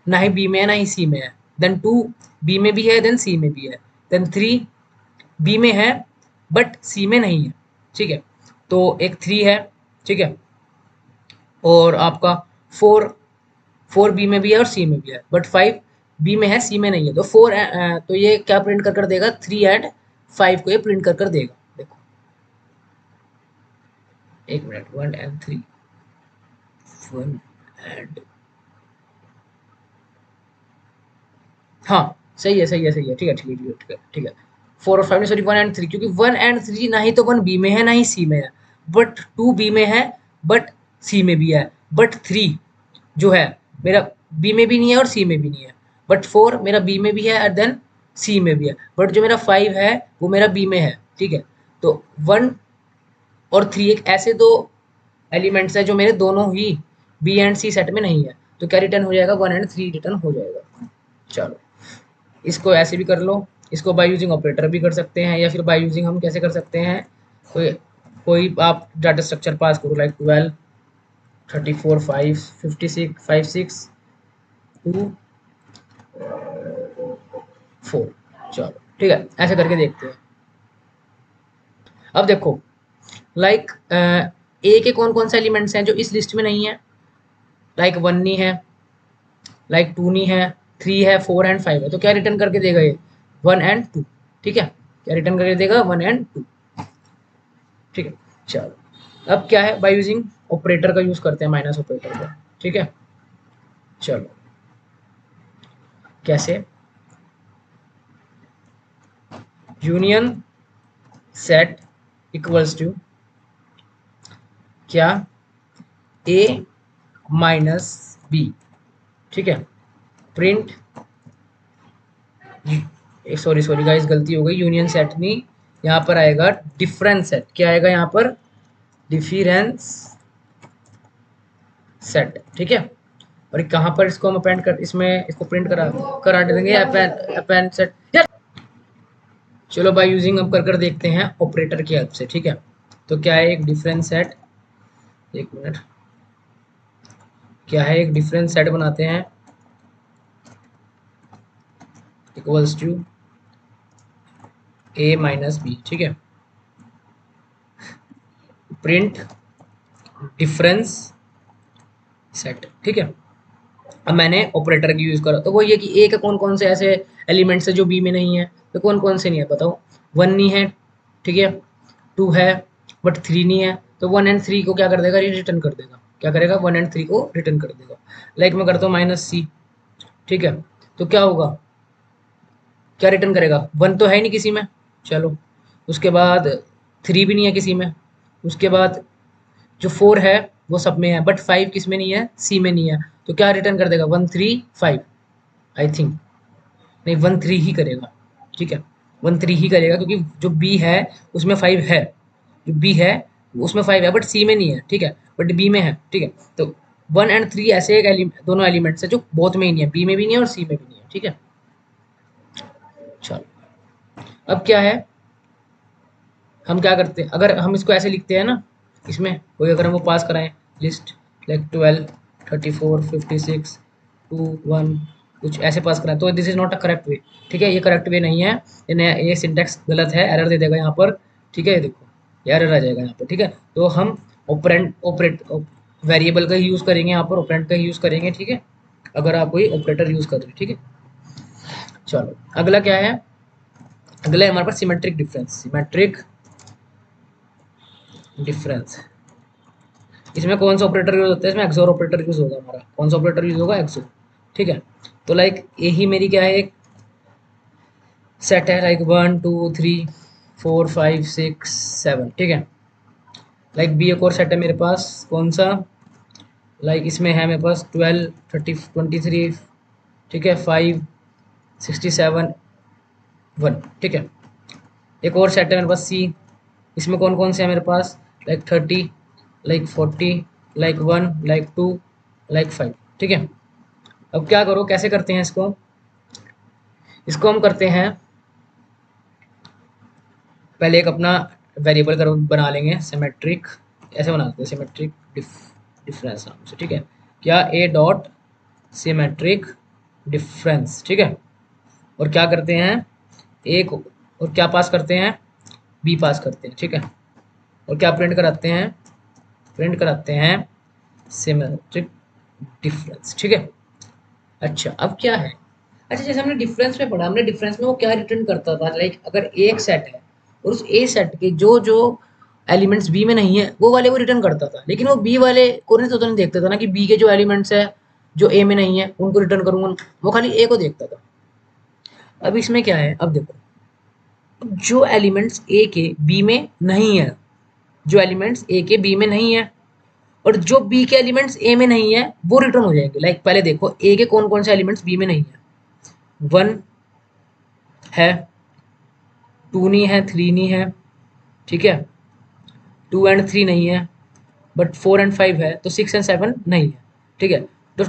ना ही बी में है ना ही सी में है, देन 2 बी में भी है, देन सी में भी है, देन 3 बी में है बट सी में नहीं है, ठीक है। तो एक 3 है, ठीक है, और आपका 4 बी में भी है और सी में भी है, बट 5 बी में है सी में नहीं है। तो 4 तो ये क्या प्रिंट कर कर देगा, 3 एंड 5 को ये प्रिंट कर कर देगा। देखो एक मिनट, 1 एंड 3, 1 एंड, हाँ सही है सही है सही है, ठीक है ठीक है ठीक है ठीक है ठीक है। 4 और 5 में, सॉरी 1 एंड 3, क्योंकि 1 एंड 3 ना ही तो 1 बी में है ना ही सी में है, बट 2 बी में है बट सी में भी है, बट 3 जो है मेरा बी में भी नहीं है और सी में भी नहीं है, बट 4 मेरा बी में भी है और देन सी में भी है, बट जो मेरा 5 है वो मेरा बी में है, ठीक है। तो 1 और 3 एक ऐसे दो एलिमेंट्स है जो मेरे दोनों ही बी एंड सी सेट में नहीं है, तो क्या रिटर्न हो जाएगा, 1 एंड 3 रिटर्न हो जाएगा। चलो, इसको ऐसे भी कर लो, इसको बाय यूजिंग ऑपरेटर भी कर सकते हैं, या फिर बाय यूजिंग हम कैसे कर सकते हैं, कोई कोई आप डाटा स्ट्रक्चर पास करो, लाइक 12 34 5 56 5 6 2 4। चलो ठीक है, ऐसे करके देखते हैं। अब देखो, लाइक ए के कौन कौन से एलिमेंट्स हैं जो इस लिस्ट में नहीं है, लाइक 1 नहीं है, लाइक 2 नहीं है, 3 है, 4 एंड 5 है, तो क्या रिटर्न करके देगा ये, 1 एंड 2, ठीक है। क्या रिटर्न करके देगा, 1 एंड 2, ठीक है। चलो, अब क्या है, बाय यूजिंग ऑपरेटर का यूज करते हैं, माइनस ऑपरेटर का, ठीक है। चलो, कैसे, यूनियन सेट इक्वल्स टू क्या, ए माइनस बी, ठीक है, प्रिंट, सॉरी सॉरी गाइस गलती हो गई, यूनियन सेट नहीं, यहाँ पर आएगा डिफरेंस सेट। क्या आएगा यहाँ पर, डिफरेंस सेट, ठीक है। और कहाँ पर इसको हम अपेंड कर, इसमें इसको प्रिंट करा करा देंगे, अपेंड सेट यार। चलो बाय यूजिंग अब कर कर देखते हैं ऑपरेटर की हेल्प से, ठीक है। तो क्या है एक डिफरेंस सेट, एक मिनट, क्या है एक डिफरेंस सेट बनाते हैं, equals to A minus B, ठीक है, प्रिंट डिफरेंस सेट, ठीक है। अब मैंने ऑपरेटर की यूज करा, तो वो ये कि ए के कौन कौन से ऐसे एलिमेंट्स है जो बी में नहीं है, तो कौन कौन से नहीं है बताओ, 1 नहीं है, ठीक है, 2 है बट 3 नहीं है, तो 1 एंड 3 को क्या कर देगा, रिटर्न कर देगा। क्या करेगा, 1 एंड 3 को रिटर्न कर देगा। लाइक मैं करता हूँ माइनस सी, ठीक है, तो क्या होगा, क्या रिटर्न करेगा, 1 तो है ही नहीं किसी में, चलो, उसके बाद 3 भी नहीं है किसी में, उसके बाद जो 4 है वो सब में है, बट 5 किस में नहीं है, सी में नहीं है, तो क्या रिटर्न कर देगा, 1 3 5, आई थिंक, नहीं 1 3 ही करेगा, ठीक है, 1 3 ही करेगा, क्योंकि जो बी है उसमें 5 है, जो बी है उसमें 5 है बट सी में नहीं है, ठीक है, बट बी में है, ठीक है। तो 1 एंड 3 ऐसे एक दोनों एलिमेंट्स है जो बोथ में ही नहीं है, बी में भी नहीं है और सी में भी नहीं है, ठीक है। चलो, अब क्या है, हम क्या करते हैं, अगर हम इसको ऐसे लिखते हैं ना, इसमें कोई अगर हम वो पास कराएं लिस्ट, लाइक 12 34 56 2 1 कुछ ऐसे पास करा, तो this is not a correct way. ठीक है, ये करेक्ट वे नहीं है, ये सिंटेक्स गलत है, एरर दे देगा यहाँ पर। ठीक है, ये देखो ये एरर आ जाएगा यहाँ पर। ठीक है, तो हम ऑपरेट वेरिएबल का यूज़ करेंगे यहाँ पर, ऑपरेंड का यूज़ करेंगे। ठीक है, अगर आप कोई ऑपरेटर यूज़ कर रहे हैं। ठीक है, चलो अगला क्या है, अगला है हमारे पास सिमेट्रिक डिफरेंस। सिमेट्रिक डिफरेंस, इसमें कौन सा ऑपरेटर यूज होता है, इसमें एक्सोर ऑपरेटर यूज होगा हमारा। कौन सा ऑपरेटर यूज होगा, एक्सोर। ठीक है, तो लाइक ए ही मेरी क्या है, एक सेट है, लाइक 1 2 3 4 5 6 7। ठीक है, लाइक बी एक और सेट है मेरे पास, कौन सा, लाइक इसमें है मेरे पास 12 30 23। ठीक है, 5 67 1। ठीक है, एक और सेट है मेरे पास सी, इसमें कौन कौन से है मेरे पास, like 30, like 40, like 1, like 2, like 5। ठीक है, अब क्या करो, कैसे करते हैं इसको, इसको हम करते हैं पहले एक अपना वेरिएबल कर बना लेंगे सिमेट्रिक, ऐसे बनाते हैं सिमेट्रिक डिफरेंस नाम से। ठीक है, क्या ए डॉट सिमेट्रिक डिफरेंस। ठीक है, और क्या करते हैं, एक और क्या पास करते हैं, बी पास करते हैं। ठीक है, और क्या प्रिंट कराते हैं, प्रिंट कराते हैं सिमेट्रिक डिफरेंस। ठीक है, अच्छा अब क्या है, अच्छा जैसे हमने डिफरेंस में पढ़ा, हमने डिफरेंस में वो क्या रिटर्न करता था, लाइक अगर एक सेट है और उस ए सेट के जो जो एलिमेंट्स बी में नहीं है वो वाले वो रिटर्न करता था, लेकिन वो बी वाले को नहीं तो नहीं देखता था ना कि बी के जो एलिमेंट्स है जो ए में नहीं है उनको रिटर्न करूंगा, वो खाली ए को देखता था। अब इसमें क्या है, अब देखो, जो एलिमेंट्स ए के बी में नहीं है, जो एलिमेंट्स ए के बी में नहीं है और जो बी के एलिमेंट्स ए में नहीं है वो रिटर्न हो जाएंगे। लाइक पहले देखो ए के कौन कौन से एलिमेंट्स बी में नहीं है, 1 है, 2 नहीं है, 3 नहीं है। ठीक है, 2 एंड 3 नहीं है, बट 4 एंड 5 है, तो 6 एंड 7 नहीं है। ठीक है, तो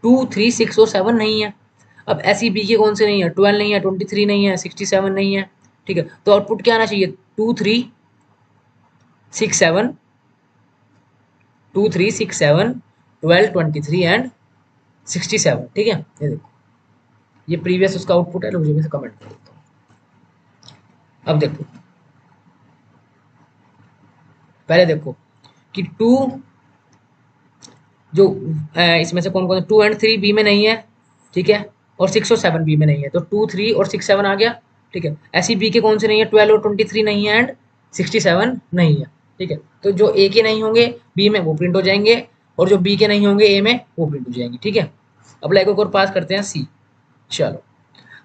2 3 6 और 7 नहीं है। अब ऐसी बी के कौन से नहीं है, 12 नहीं है, 23 नहीं है, 67 नहीं है। ठीक है, तो आउटपुट क्या आना चाहिए, 2 3 6 7, 2 3 6 7 12 23 एंड 67। ठीक है, ये देखो ये प्रीवियस उसका आउटपुट है, मुझे भी कमेंट कर देता हूँ। अब देखो, पहले देखो कि 2 जो इसमें से कौन कौन 2 एंड 3 बी में नहीं है। ठीक है, और 6 और 7 बी में नहीं है, तो 2 3 और 6 7 आ गया। ठीक है, ऐसी बी के कौन से नहीं है, 12 और 23 नहीं है एंड 67 नहीं है। ठीक है, तो जो ए के नहीं होंगे बी में वो प्रिंट हो जाएंगे, और जो बी के नहीं होंगे ए में वो प्रिंट हो जाएंगे। ठीक है, अब लाइक और पास करते हैं सी। चलो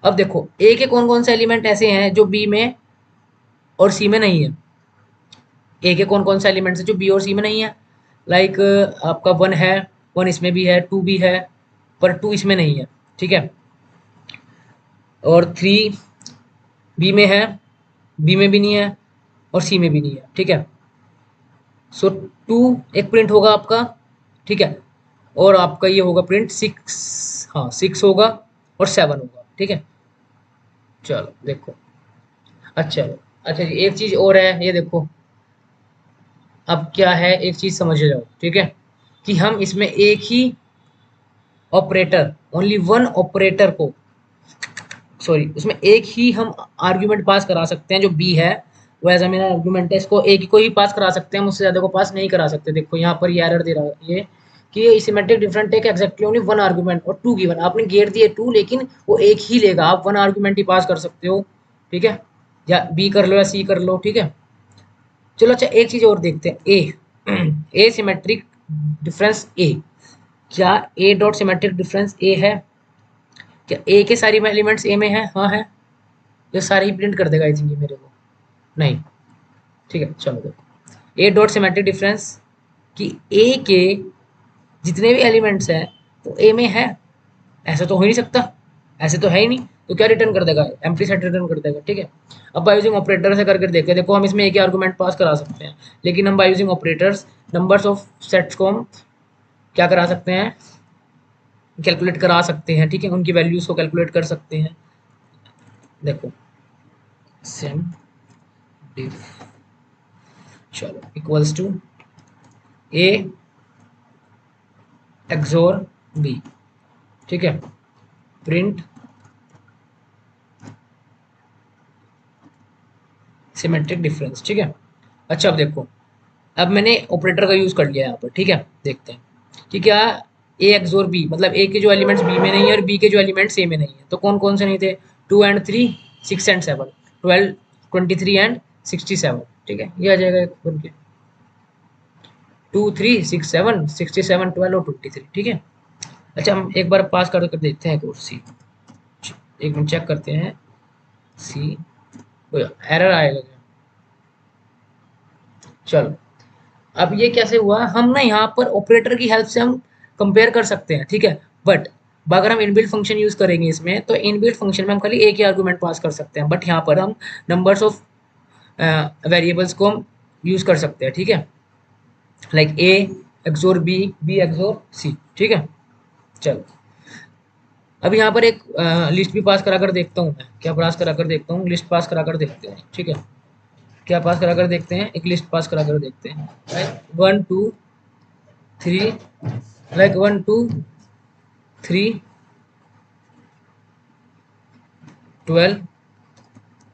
अब देखो ए के कौन कौन से एलिमेंट ऐसे हैं जो बी में और सी में नहीं है, ए के कौन कौन से एलिमेंट्स है जो बी और सी में नहीं है, लाइक आपका 1 है, 1 इसमें भी है, 2 भी है, पर 2 इसमें नहीं है। ठीक है, और 3 बी में है, बी में भी नहीं है, और सी में भी नहीं है। ठीक है, सो 2 एक प्रिंट होगा आपका। ठीक है, और आपका ये होगा प्रिंट 6, हाँ 6 होगा और 7 होगा। ठीक है, चलो देखो, अच्छा अच्छा जी एक चीज़ और है, ये देखो अब क्या है, एक चीज़ समझ जाओ। ठीक है, कि हम इसमें एक ही ऑपरेटर, ओनली वन ऑपरेटर को, सॉरी उसमें एक ही हम आर्ग्यूमेंट पास करा सकते हैं, जो बी है वो एज मेरा आर्ग्यूमेंट है, इसको एक ही को ही पास करा सकते हैं, मुझसे ज़्यादा को पास नहीं करा सकते। देखो यहाँ पर ये एरर दे रहा है ये कि ये symmetric different take exactly only one argument और 2 गिवन, आपने घेर दिए 2 लेकिन वो एक ही लेगा, आप वन आर्ग्यूमेंट ही पास कर सकते हो। ठीक है, या बी कर लो या सी कर लो। ठीक है, चलो अच्छा एक चीज़ और देखते हैं, ए सिमेट्रिक डिफरेंस ए, क्या ए डॉट सिमेट्रिक डिफरेंस ए है, क्या ए के सारी एलिमेंट्स ए में है, हाँ है, ये सारे ही प्रिंट कर देगा आई थिंक ये मेरे को, नहीं। ठीक है, चलो देखो ए डॉट सिमेट्रिक डिफरेंस कि ए के जितने भी एलिमेंट्स हैं वो ए में है, ऐसा तो हो ही नहीं सकता, ऐसे तो है ही नहीं, तो क्या रिटर्न कर देगा, एम्प्टी सेट रिटर्न कर देगा। ठीक है, अब बाय यूजिंग ऑपरेटर से करके देखते हैं, देखो हम इसमें एक ही आर्गुमेंट पास करा सकते हैं, लेकिन हम by using operators numbers of sets को हम क्या करा सकते हैं, कैलकुलेट करा सकते हैं। ठीक है, उनकी वैल्यूज को कैलकुलेट कर सकते हैं। देखो सिम डिफ, चलो इक्वल्स टू ए एक्सोर बी। ठीक है, प्रिंट सिमेट्रिक डिफरेंस, ठीक है। अच्छा अब देखो, अब मैंने ऑपरेटर का यूज कर लिया यहाँ पर, ठीक है। देखते हैं कि क्या ए एक्स और बी, मतलब ए के जो एलिमेंट्स बी में नहीं है और बी के जो एलिमेंट्स ए में नहीं है, तो कौन कौन से नहीं थे? 2 एंड 3, 6 एंड 7, 12, 23 एंड 67, ठीक है। ये आ जाएगा एक बन के 2 3 6 7 67 12 और 23, ठीक है। अच्छा हम एक बार पास कर देखते हैं कोर्स सी, एक मिनट चेक करते हैं सी, एरर आएगा क्या? चलो, अब ये कैसे हुआ, हम ना यहाँ पर ऑपरेटर की हेल्प से हम कंपेयर कर सकते हैं, ठीक है। बट अगर हम इनबिल्ट फंक्शन यूज करेंगे इसमें, तो इनबिल्ट फंक्शन में हम खाली एक ही आर्गुमेंट पास कर सकते हैं, बट यहाँ पर हम नंबर्स ऑफ वेरिएबल्स को हम यूज कर सकते हैं, ठीक है। Like A एक्सोर B, B XOR C, ठीक है। चलो, अब यहाँ पर एक लिस्ट भी पास करा कर देखता हूँ, मैं क्या पास करा कर देखता हूँ, लिस्ट पास करा कर देखते हैं, ठीक है। क्या पास करा कर देखते हैं, एक लिस्ट पास करा कर देखते हैं, राइट। 1 2 3, लाइक 1 2 3 12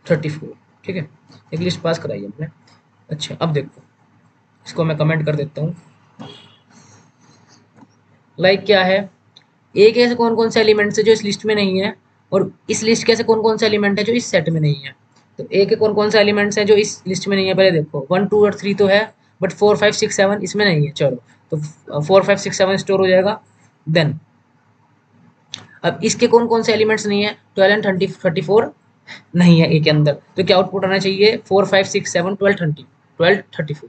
34, ठीक है। एक लिस्ट पास कराई हमने। अच्छा अब देखो, इसको मैं कमेंट कर देता हूँ। लाइक क्या है, ए के ऐसे कौन कौन से एलिमेंट्स है जो इस लिस्ट में नहीं है, और इस लिस्ट के ऐसे कौन कौन से एलिमेंट है जो इस सेट में नहीं है। तो ए के कौन कौन से एलिमेंट्स हैं जो इस लिस्ट में नहीं है, पहले देखो 1 2 और 3 तो है, बट 4 5 6 7 इसमें नहीं है। चलो, तो 4 5 6 7 स्टोर हो जाएगा। देन अब इसके कौन कौन से एलिमेंट्स नहीं है, 12 एंड 30 34 नहीं है ए के अंदर, तो क्या आउटपुट आना चाहिए, 4 5 6 7 12 30 12 34,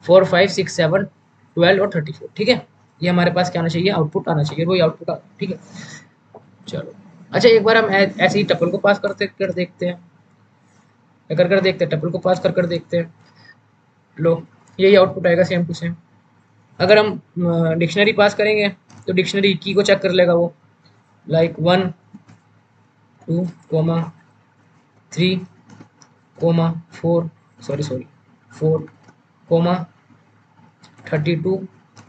4 5 6 7 12 और 34, ठीक है। ये हमारे पास क्या आना चाहिए, आउटपुट आना चाहिए, वही आउटपुट, ठीक है। चलो, अच्छा एक बार हम ऐसे ही टपल को पास करते कर देखते हैं, कर देखते हैं, टपल को पास कर देखते हैं। लो, यही आउटपुट आएगा सेम टू सेम। अगर हम डिक्शनरी पास करेंगे, तो डिक्शनरी की को चेक कर लेगा वो, like 1 2 comma 3 comma 4, sorry 4 comma 32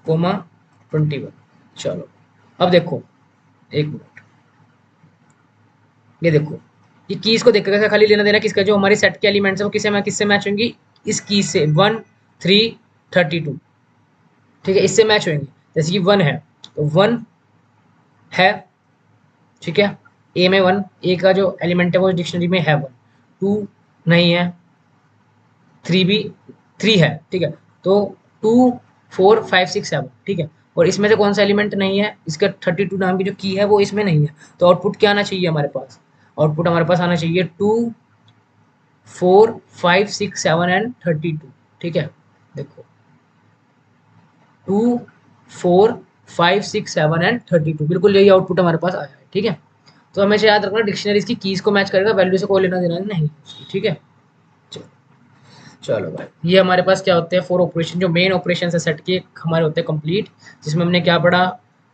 comma 21। चलो अब देखो, एक मिनट, ये देखो, ये कीज को देखकर कैसे खाली लेना देना किसका, जो हमारी सेट के एलिमेंट्स है वो किससे मैच होंगी, इस की से 1 3 32, ठीक है, इससे मैच होंगे। जैसे कि 1 है तो 1 है, ठीक है, ए में 1, ए का जो एलिमेंट है वो डिक्शनरी में है 1, 2 नहीं है, 3 भी 3 है, ठीक है। तो 2 4 5 6 7, ठीक है। और इसमें से कौन सा एलिमेंट नहीं है, इसका 32 नाम की जो की है वो इसमें नहीं है, तो आउटपुट क्या आना चाहिए हमारे पास, आउटपुट हमारे पास आना चाहिए 2 4 5 6 7 एंड 32, ठीक है। देखो 2 4 5 6 7 एंड 32, बिल्कुल यही आउटपुट हमारे पास आया है, ठीक है। तो हमेशा याद रखना, डिक्शनरीज की कीज को मैच करेगा, वैल्यू से कोई लेना देना नहीं, ठीक है। चलो भाई, ये हमारे पास क्या होते हैं, 4 ऑपरेशन, जो मेन ऑपरेशन है सेट के हमारे होते हैं कंप्लीट, जिसमें हमने क्या पढ़ा,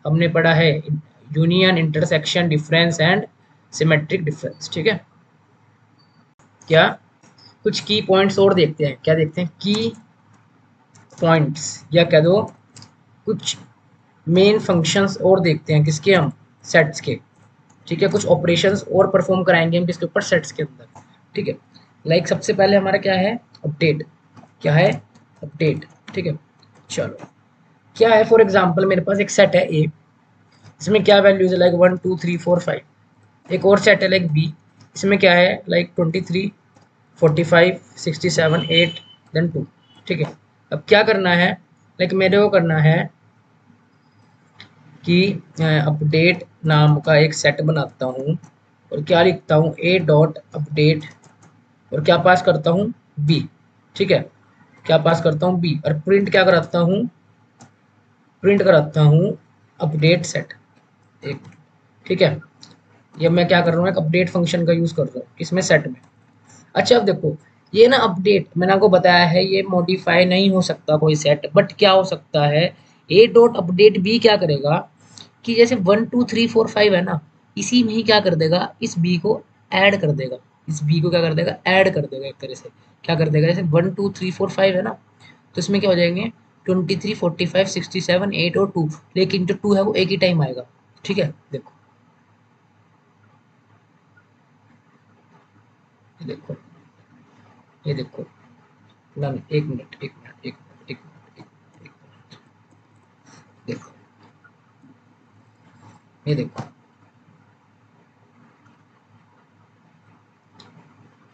हमने पढ़ा है union, intersection, difference and symmetric difference, ठीक है। क्या कुछ की पॉइंट्स और देखते हैं, क्या देखते हैं, की पॉइंट्स, या कह दो कुछ मेन फंक्शंस और देखते हैं, किसके, हम सेट्स के, ठीक है। कुछ ऑपरेशंस और परफॉर्म कराएंगे हम किसके ऊपर, सेट्स के अंदर, ठीक है। लाइक सबसे पहले हमारा क्या है, अपडेट, क्या है, अपडेट, ठीक है। चलो, क्या है, फॉर एग्जांपल मेरे पास एक सेट है ए, इसमें क्या वैल्यूज है, लाइक 1 2 3 4 5। एक और सेट है लाइक बी, इसमें क्या है, लाइक 23 45 67 8 देन 2, ठीक है। अब क्या करना है, लाइक मेरे को करना है कि अपडेट नाम का एक सेट बनाता हूँ, और क्या लिखता हूँ, ए डॉट अपडेट, और क्या पास करता हूँ, बी, ठीक है। क्या पास करता हूँ, बी, और प्रिंट क्या कराता हूँ, प्रिंट कराता हूँ अपडेट सेट, एक, ठीक है। ये मैं क्या कर रहा हूँ, एक अपडेट फंक्शन का यूज कर रहा हूँ किसमें, सेट में। अच्छा अब देखो, ये ना अपडेट मैंने आपको बताया है, ये मॉडिफाई नहीं हो सकता कोई सेट, बट क्या हो सकता है, ए डॉट अपडेट बी क्या करेगा कि जैसे 1 2 3 4 5 है ना, इसी में ही क्या कर देगा, इस बी को ऐड कर देगा, इस बी को क्या कर देगा, ऐड कर देगा, एक तरह से क्या कर देगा, जैसे 1 2 3 4 5 है ना, तो इसमें क्या हो जाएंगे 23 45 67 8 और 2, लेकिन जो 2 है वो एक ही टाइम आएगा, ठीक है। देखो ये देखो, ये देखो, नन, एक मिनट, एक मिनट, एक मिनट, एक मिनट, एक मिनट, देखो, ये देखो,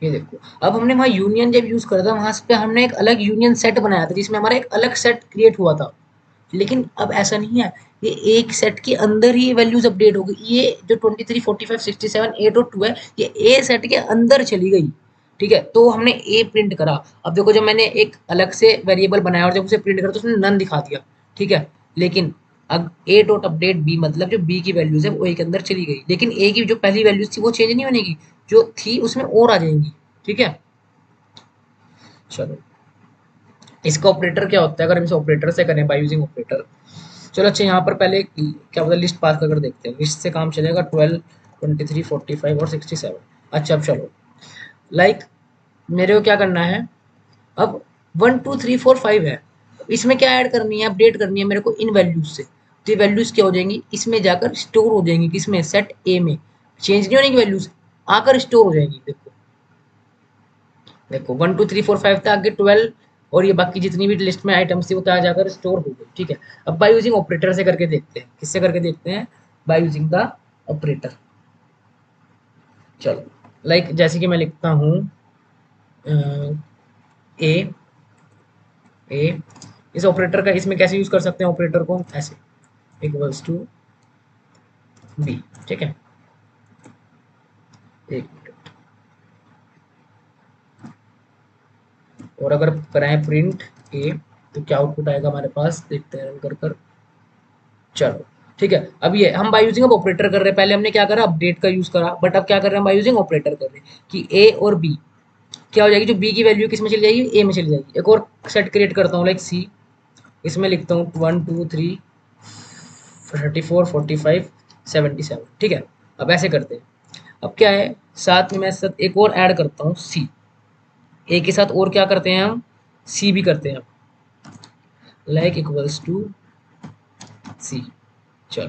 ये देखो। अब हमने वहाँ यूनियन जब यूज करा था, वहां पे हमने एक अलग यूनियन सेट बनाया था जिसमें हमारा एक अलग सेट क्रिएट हुआ था। लेकिन अब ऐसा नहीं है, ये एक सेट के अंदर ही वैल्यूज अपडेट हो गई। ये जो 23, 45, 67, 8 और 2 है, ये ए सेट के अंदर चली गई। ठीक है, तो हमने ए प्रिंट करा। अब देखो, जब मैंने एक अलग से वेरिएबल बनाया और जब उसे प्रिंट करा तो उसने नन दिखा दिया। ठीक है, लेकिन अब ए डॉट अपडेट बी, मतलब जो बी की वैल्यूज है वो ए के अंदर चली गई, लेकिन ए की जो पहली वैल्यूज थी वो चेंज नहीं होने की, जो थी उसमें और आ जाएंगी। ठीक है, चलो, इसका ऑपरेटर क्या होता है अगर हम इसे ऑपरेटर से करें बाय यूजिंग ऑपरेटर। चलो अच्छा, यहाँ पर पहले क्या पता लिस्ट पास कर देखते हैं, लिस्ट से काम चलेगा। 12, 23, 45 और 67। अच्छा, अब चलो, लाइक मेरे को क्या करना है अब, 1 2 3 4 5 है, इसमें क्या ऐड करनी है, अपडेट करनी है मेरे को इन वैल्यूज से। तो ये वैल्यूज क्या हो जाएंगी, इसमें जाकर स्टोर हो जाएंगी, किसमें, सेट ए में। चेंज नहीं होने की वैल्यूज, आकर स्टोर हो जाएंगी। देखो, देखो, 1 2 3 4 5 था, आगे 12 और ये बाकी जितनी भी लिस्ट में आइटम्स थी वो आ जाकर स्टोर हो गई। ठीक है, अब बाय यूजिंग ऑपरेटर से करके देखते हैं, किससे करके देखते हैं, बाय यूजिंग द ऑपरेटर। चलो, लाइक जैसे कि मैं लिखता हूँ ए, ए, इस ऑपरेटर का इसमें कैसे यूज कर सकते हैं ऑपरेटर को, ऐसे, इक्वल्स टू बी। ठीक है, एक मिनट, और अगर कराएं प्रिंट ए तो क्या आउटपुट आएगा हमारे पास, देखते हैं रन कर कर। चलो, ठीक है, अब ये हम बाय यूजिंग अब ऑपरेटर कर रहे हैं। पहले हमने क्या करा, अपडेट का यूज करा, बट अब क्या कर रहे हैं, बाय यूजिंग ऑपरेटर कर रहे हैं कि ए और बी क्या हो जाएगी, जो बी की वैल्यू किस में चली जाएगी, ए में चली जाएगी। एक और सेट क्रिएट करता हूँ, लाइक सी, इसमें लिखता हूँ 1 2 3 34 45 77। ठीक है, अब ऐसे करते हैं। अब क्या है, साथ में मैं साथ एक और ऐड करता हूँ सी, ए के साथ और क्या करते हैं हम, सी भी करते हैं, लाइक इक्वल्स टू सी। चलो,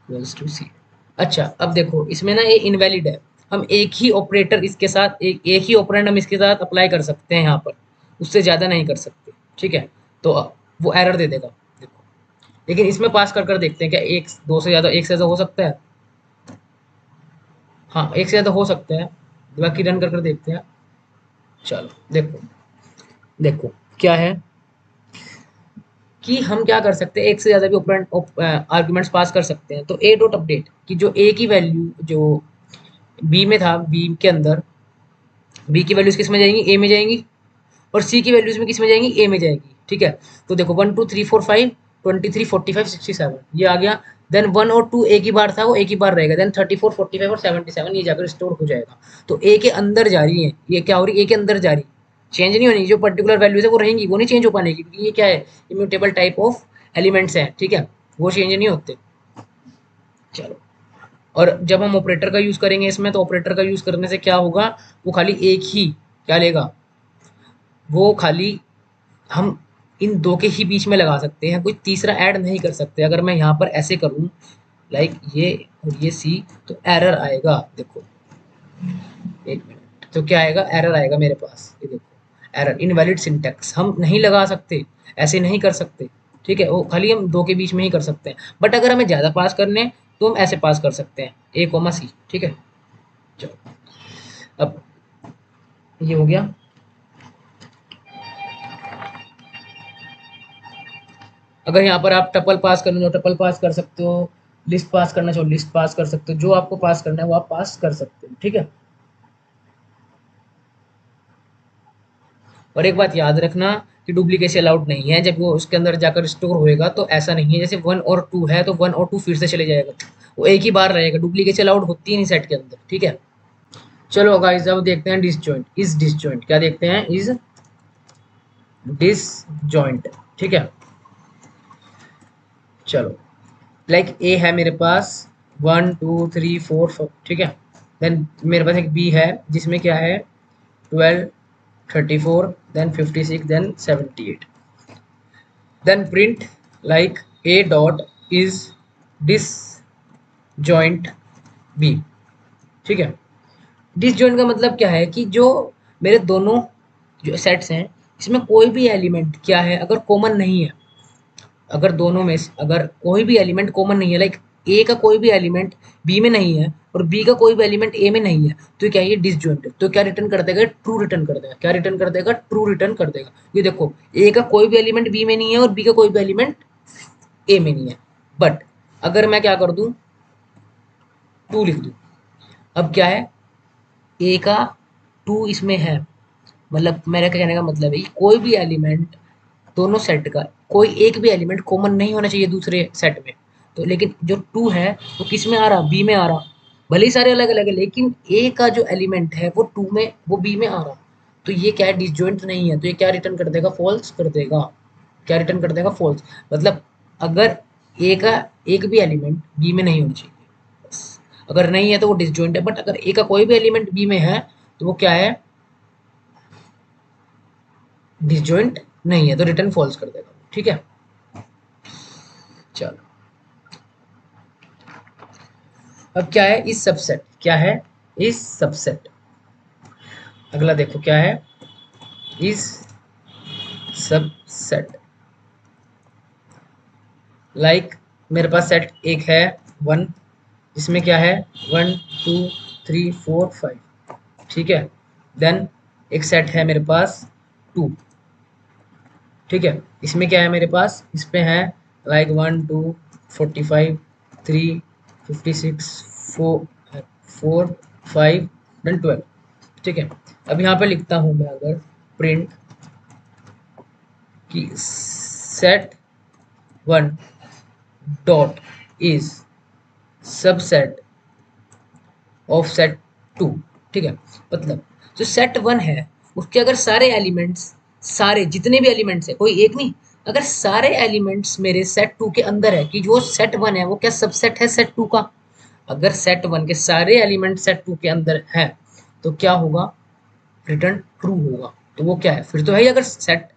इक्वल्स टू सी। अच्छा, अब देखो, इसमें ना ये इनवैलिड है, हम एक ही ऑपरेटर इसके साथ, एक ही ऑपरेंड हम इसके साथ अप्लाई कर सकते हैं यहाँ पर, उससे ज़्यादा नहीं कर सकते। ठीक है, तो वो एरर दे देगा। देखो, लेकिन इसमें पास कर कर देखते हैं क्या एक दो से ज़्यादा, एक से ज़्यादा हो सकता है। हाँ, एक से ज़्यादा हो सकता है, बाकी रन कर कर देखते हैं। चलो, देखो, देखो क्या है कि हम क्या कर सकते हैं, एक से ज़्यादा भी ऑपरेंड आर्ग्यूमेंट्स पास कर सकते हैं। तो ए डॉट अपडेट की जो ए की वैल्यू जो बी में था, बी के अंदर बी की वैल्यूज किस में जाएंगी, ए में जाएंगी, और सी की वैल्यूज में किस में जाएंगी, ए में जाएगी। ठीक है, तो देखो 1 2 3 4 5 23 45 67 ये आ गया। देन 1 और 2 एक ही बार था, वो एक ही बार रहेगा। देन 34 45 और 77 ये जाकर स्टोर हो जाएगा। तो ए के अंदर जा रही है, ये क्या हो रही है, ए के अंदर जा रही, चेंज नहीं होनी, जो पर्टिकुलर वैल्यूज है वो रहेंगी, वो नहीं चेंज हो पाने की, क्योंकि ये क्या है, इम्यूटेबल टाइप ऑफ एलिमेंट्स है। ठीक है, वो चेंज नहीं होते। चलो, और जब हम ऑपरेटर का यूज करेंगे इसमें, तो ऑपरेटर का यूज करने से क्या होगा, वो खाली एक ही क्या लेगा, वो खाली हम इन दो के ही बीच में लगा सकते हैं, कोई तीसरा ऐड नहीं कर सकते। अगर मैं यहाँ पर ऐसे करूँ, लाइक ये और ये सी, तो एरर आएगा। देखो, एक मिनट, तो क्या आएगा, एरर आएगा मेरे पास, ये देखो, एरर, इनवैलिड सिंटैक्स, हम नहीं लगा सकते, ऐसे नहीं कर सकते। ठीक है, वो खाली हम दो के बीच में ही कर सकते हैं, बट अगर हमें ज़्यादा पास करने हैं तो हम ऐसे पास कर सकते हैं, ए कोमा सी। ठीक है, चलो, अब ये हो गया। अगर यहाँ पर आप टपल पास करना चाहो टपल पास कर सकते हो, लिस्ट पास करना चाहो लिस्ट पास कर सकते हो, जो आपको पास करना है वो आप पास कर सकते हो। ठीक है, और एक बात याद रखना कि डुप्लीकेशन अलाउड नहीं है, जब वो उसके अंदर जाकर स्टोर होएगा तो ऐसा नहीं है जैसे 1 और 2 है तो 1 और 2 फिर से चले जाएगा, वो एक ही बार रहेगा, डुप्लीकेशन अलाउड होती ही नहीं सेट के अंदर। ठीक है, चलो गाइस, अब देखते हैं डिसजॉइंट, इज डिसजॉइंट क्या देखते हैं, इज डिसजॉइंट। ठीक है, चलो, लाइक ए है मेरे पास 1 2 3 4 ठीक है, देन मेरे पास एक बी है जिसमें क्या है 12 34 then 56 then 78। Then print like A dot is disjoint B. ठीक है, डिसजॉइंट का मतलब क्या है कि जो मेरे दोनों जो सेट्स हैं इसमें कोई भी एलिमेंट क्या है अगर कॉमन नहीं है, अगर दोनों में अगर कोई भी एलिमेंट कॉमन नहीं है, लाइक ए का कोई भी एलिमेंट बी में नहीं है और बी का कोई भी एलिमेंट ए में नहीं है, तो क्या ये डिसजॉइंटेड, तो क्या रिटर्न कर देगा, ट्रू रिटर्न कर देगा। क्या रिटर्न कर देगा, ट्रू रिटर्न कर देगा। ये देखो ए का कोई भी एलिमेंट बी में नहीं है और बी का कोई भी एलिमेंट ए में नहीं है, बट अगर मैं क्या कर दूं, टू लिख दूं, अब क्या है, ए का टू इसमें है, मतलब मेरा क्या कहने का मतलब है कोई भी एलिमेंट दोनों सेट का कोई एक भी एलिमेंट कॉमन नहीं होना चाहिए दूसरे सेट में। तो लेकिन जो टू है वो किस में आ रहा, बी में आ रहा, भले ही सारे अलग अलग है लेकिन ए का जो एलिमेंट है वो टू में वो बी में आ रहा, तो ये क्या है, डिसजॉइंट नहीं है, तो ये क्या रिटर्न कर देगा, फॉल्स कर देगा। क्या रिटर्न कर देगा, फॉल्स। मतलब अगर ए का एक भी एलिमेंट बी में नहीं होना चाहिए, बस अगर नहीं है तो वो डिसजॉइंट है, बट अगर ए का कोई भी एलिमेंट बी में है तो वो क्या है, डिसजॉइंट नहीं है, तो रिटर्न फॉल्स कर देगा। ठीक है, चलो अब क्या है, इस सबसेट, क्या है, इस सबसेट। अगला देखो क्या है, इस सबसेट, लाइक मेरे पास सेट एक है वन, इसमें क्या है, one two three four five, ठीक है। देन एक सेट है मेरे पास टू, ठीक है, इसमें क्या है मेरे पास, इस पे है लाइक वन टू 45 3 56 4 4 5 देन 12, ठीक है। अब यहाँ पे लिखता हूँ मैं अगर प्रिंट की set one dot is subset of set two, ठीक है। मतलब जो सेट वन है उसके अगर सारे एलिमेंट्स, सारे जितने भी एलिमेंट्स है, कोई एक नहीं, अगर सारे एलिमेंट्स मेरे सेट टू के अंदर है, कि जो सेट वन है वो क्या सबसेट है सेट टू का, अगर सेट वन के सारे एलिमेंट सेट टू के अंदर है तो क्या होगा, रिटर्न ट्रू होगा। तो वो क्या है, फिर तो है ही, अगर सेट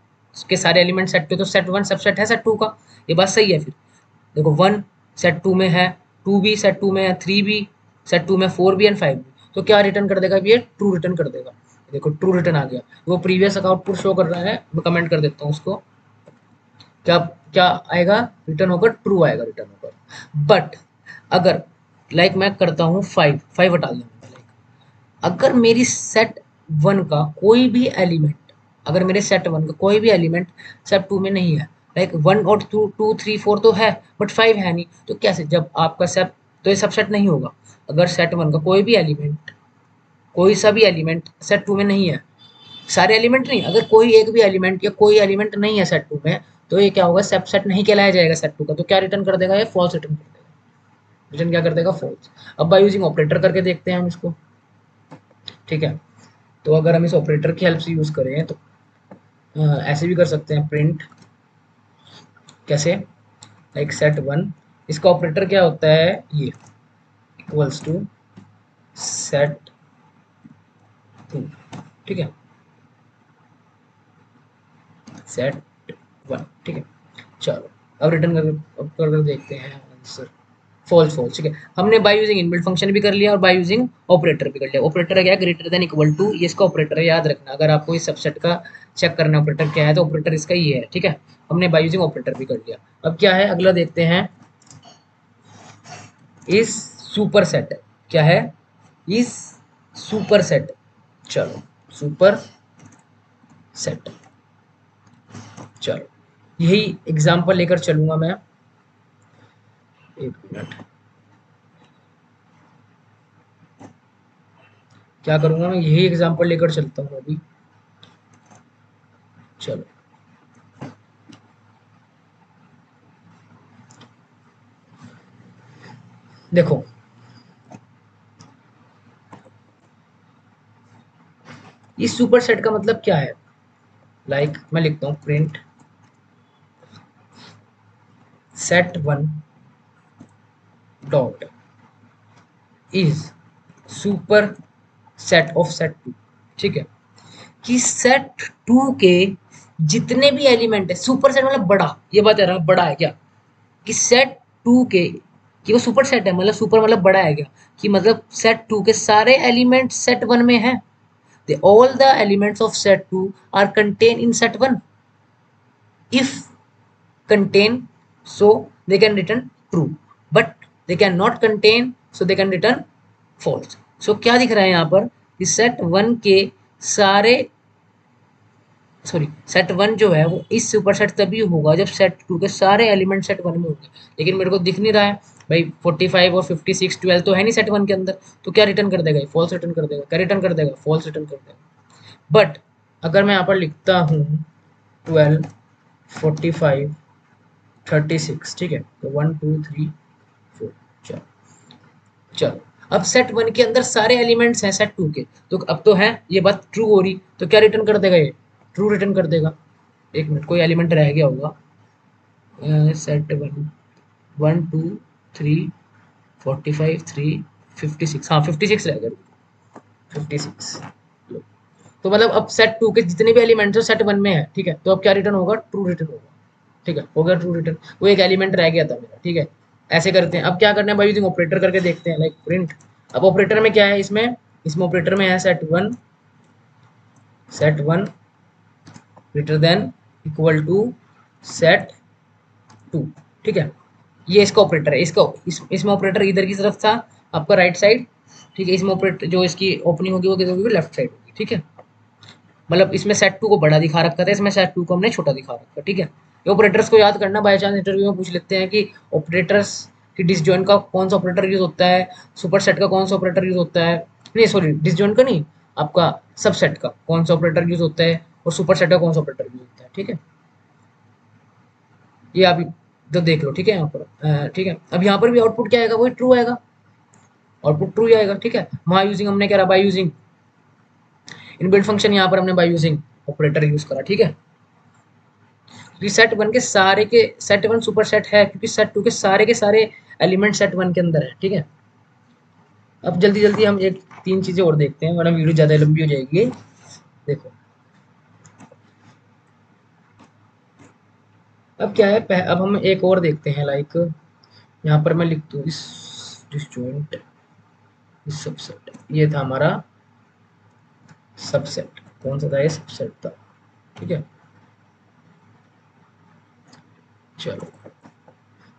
के सारे एलिमेंट सेट टू तो सेट वन सबसेट है सेट टू का, ये बात सही है। फिर देखो वन सेट टू में है, टू भी सेट टू में है, थ्री भी सेट टू में, फोर भी एंड फाइव भी, तो क्या रिटर्न कर देगा, ये ट्रू रिटर्न कर देगा। देखो ट्रू रिटर्न आ गया, वो प्रीवियस आउटपुट शो कर रहा है, मैं कमेंट कर देता हूँ उसको, क्या क्या आएगा, रिटर्न होकर ट्रू आएगा, रिटर्न होकर। बट अगर लाइक मैं करता हूँ फाइव, फाइव हटा दूंगा, लाइक अगर मेरी सेट वन का कोई भी एलिमेंट, अगर मेरे सेट वन का कोई भी एलिमेंट सेट टू में नहीं है, लाइक वन और टू टू थ्री फोर तो है बट फाइव है नहीं, तो कैसे, जब आपका सेट, तो ये सबसेट नहीं होगा। अगर सेट वन का कोई भी एलिमेंट, कोई सा भी एलिमेंट सेट टू में नहीं है, सारे एलिमेंट नहीं, अगर कोई एक भी एलिमेंट या कोई एलिमेंट नहीं है सेट टू में, तो ये क्या होगा, सबसेट नहीं कहलाया जाएगा सेट टू का, तो क्या रिटर्न कर देगा, ये फॉल्स रिटर्न कर देगा। रिटर्न क्या कर देगा, फॉल्स। अब बाय यूजिंग ऑपरेटर करके देखते हैं हम इसको, ठीक है। तो अगर हम इस ऑपरेटर की हेल्प से यूज करें तो ऐसे भी कर सकते हैं, प्रिंट कैसे, लाइक सेट वन, इसका ऑपरेटर क्या होता है, ये इक्वल्स टू सेट टू, ठीक है, सेट वन, ठीक है। चलो अब रिटर्न कर देखते हैं आंसर, फॉल्स फॉल्स, ठीक है। हमने बाय यूजिंग इनबिल्ट फंक्शन भी कर लिया और बाय यूजिंग ऑपरेटर भी कर लिया। ऑपरेटर क्या है, ग्रेटर देन इक्वल टू, ये इसका ऑपरेटर है, याद रखना अगर आपको इस सबसेट का चेक करना ऑपरेटर क्या है तो ऑपरेटर इसका ये है, ठीक है। हमने बाय यूजिंग ऑपरेटर भी कर लिया। अब क्या है, अगला देखते हैं, इस सुपर सेट, क्या है, इस सुपर सेट, चलो सुपर सेट, चलो यही एग्जांपल लेकर चलूंगा मैं, एक मिनट, क्या करूंगा मैं, यही एग्जांपल लेकर चलता हूँ अभी, चलो देखो, इस सुपर सेट का मतलब क्या है, लाइक मैं लिखता हूँ print set one dot is superset of set two, ठीक है। कि सेट टू के जितने भी एलिमेंट है, सुपर सेट मतलब बड़ा, ये बात है, बड़ा है क्या, कि सेट टू के कि वो सुपर सेट है, मतलब सुपर मतलब बड़ा है क्या, कि मतलब सेट 2 के सारे एलिमेंट सेट 1 में हैं, they all the elements of set 2 are contain in set 1, if contain, so they can return true, but they can not contain, so they can return false. so क्या दिख रहा है यहाँ पर कि सेट 1 के सारे, सॉरी सेट 1 जो है वो इस सुपर सेट तभी होगा जब सेट 2 के सारे एलिमेंट सेट 1 में होंगे, लेकिन मेरे को दिख नहीं रहा है भाई, 45 और 56 12 तो है नहीं सेट 1 के अंदर, तो क्या रिटर्न कर देगा, फॉल्स रिटर्न कर देगा, क्या रिटर्न कर देगा, फॉल्स रिटर्न कर देगा। बट अगर मैं यहाँ पर लिखता हूँ 12 45 36, ठीक है, तो 1 2 3 4, चलो चलो अब सेट 1 के अंदर सारे एलिमेंट्स हैं सेट 2 के, तो अब तो है ये बात ट्रू हो रही, तो क्या रिटर्न कर देगा, ये ट्रू रिटर्न कर देगा। एक मिनट, कोई एलिमेंट रह गया होगा, सेट 1 1 2 3 45 3 56, हाँ 56 रह गया, 56। तो मतलब अब सेट 2 के जितने भी एलिमेंट्स हो सेट 1 में है, ठीक है, तो अब क्या रिटर्न होगा, ट्रू रिटर्न होगा, ठीक है, हो गया ट्रू रिटर्न, वो एक एलिमेंट रह गया था मेरा, ठीक है। ऐसे करते हैं, अब क्या करना है भाई, यूजिंग ऑपरेटर करके देखते हैं, लाइक प्रिंट। अब ऑपरेटर में क्या है, इसमें ऑपरेटर में है set one greater than equal to set 2, ठीक है, ये इसका ऑपरेटर है, इसमें ऑपरेटर इधर की तरफ था आपका राइट साइड, ठीक है, इसमें ऑपरेटर जो इसकी ओपनिंग होगी वो किधर होगी, लेफ्ट साइड होगी, ठीक है, मतलब इसमें सेट 2 को बड़ा दिखा रखा था, इसमें सेट 2 को हमने छोटा दिखा रखा, ठीक है। ये ऑपरेटर्स को याद करना, बाय चांस इंटरव्यू में पूछ लेते हैं कि ऑपरेटर्स की डिसजॉइन का कौन सा ऑपरेटर यूज होता है, सुपर सेट का कौन सा ऑपरेटर यूज होता है, नहीं सॉरी डिसजॉइन का नहीं, आपका सबसेट का कौन सा ऑपरेटर यूज होता है और सुपर सेट का कौन सा ऑपरेटर यूज होता है, ठीक है, ये आप तो देख लो, ठीक है, यहाँ पर ठीक है। अब यहाँ पर भी आउटपुट क्या आएगा, वही ट्रू आएगा, आउटपुट ट्रू ही आएगा, ठीक है। वहाँ यूजिंग हमने क्या रहा, बाय यूजिंग इनबिल्ट फंक्शन, यहाँ पर हमने बाय यूजिंग ऑपरेटर यूज करा, ठीक है। सेट 1 के सारे के सेट 1 सुपर सेट है क्योंकि सेट 2 के सारे एलिमेंट सेट 1 के अंदर है, ठीक है। अब जल्दी जल्दी हम एक 3 चीजें और देखते हैं वरना वीडियो ज्यादा लंबी हो जाएगी। देखो अब क्या है, अब हम एक और देखते हैं, लाइक यहाँ पर मैं लिख दूँ इस डिसजॉइंट इस सबसेट, ये था हमारा सबसेट, कौन सा था, ये सबसेट था, ठीक है। चलो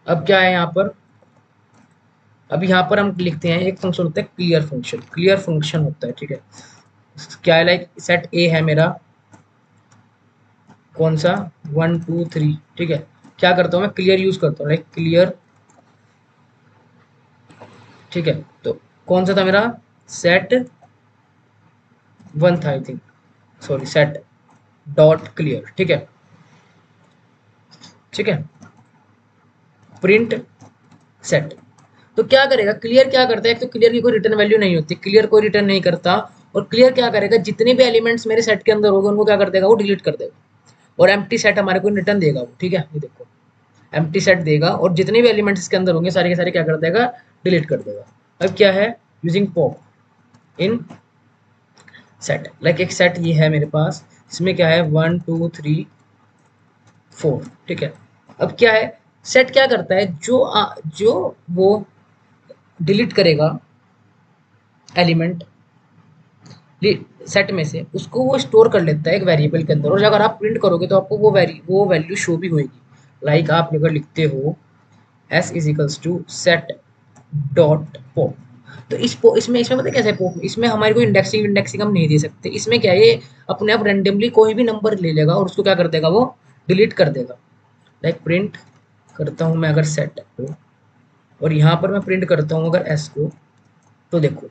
अब क्या है यहाँ पर, अब यहाँ पर हम लिखते हैं एक फंक्शन होता है क्लियर फंक्शन, क्लियर फंक्शन होता है, ठीक है। क्या है, लाइक सेट ए है मेरा, कौन सा 1 2 3, ठीक है, क्या करता हूँ मैं, क्लियर यूज करता हूँ, लाइक क्लियर, ठीक है। तो कौन सा था मेरा, सेट 1 था I think, sorry set dot clear, ठीक है, ठीक है, प्रिंट सेट। तो क्या करेगा, क्लियर क्या करता है, एक तो क्लियर की कोई रिटर्न वैल्यू नहीं होती, क्लियर कोई रिटर्न नहीं करता, और क्लियर क्या करेगा, जितने भी एलिमेंट्स मेरे सेट के अंदर होंगे उनको क्या कर देगा, वो डिलीट कर देगा, और एम्प्टी सेट हमारे को रिटर्न देगा वो, ठीक है, ये देखो एम्प्टी सेट देगा और जितने भी एलिमेंट्स इसके अंदर होंगे सारे के सारे क्या कर देगा, डिलीट कर देगा। अब क्या है, यूजिंग पॉप इन सेट, लाइक एक सेट ये है मेरे पास, इसमें क्या है 1 2 3 4, ठीक है। अब क्या है, सेट क्या करता है, जो वो डिलीट करेगा एलिमेंट सेट में से, उसको वो स्टोर कर लेता है एक वेरिएबल के अंदर, और अगर आप प्रिंट करोगे तो आपको वो वैल्यू शो भी होगी। लाइक आप अगर लिखते हो s is equals to set dot pop, तो इसमें इसमें मतलब कैसे पॉप, इसमें हमारी कोई इंडेक्सिंग इंडेक्सिंग हम नहीं दे सकते, इसमें क्या है, ये अपने आप रेंडमली कोई भी नंबर ले लेगा और उसको क्या कर देगा, वो डिलीट कर देगा। लाइक प्रिंट करता हूँ मैं अगर सेट को, और यहाँ पर मैं प्रिंट करता हूँ अगर s को, तो देखो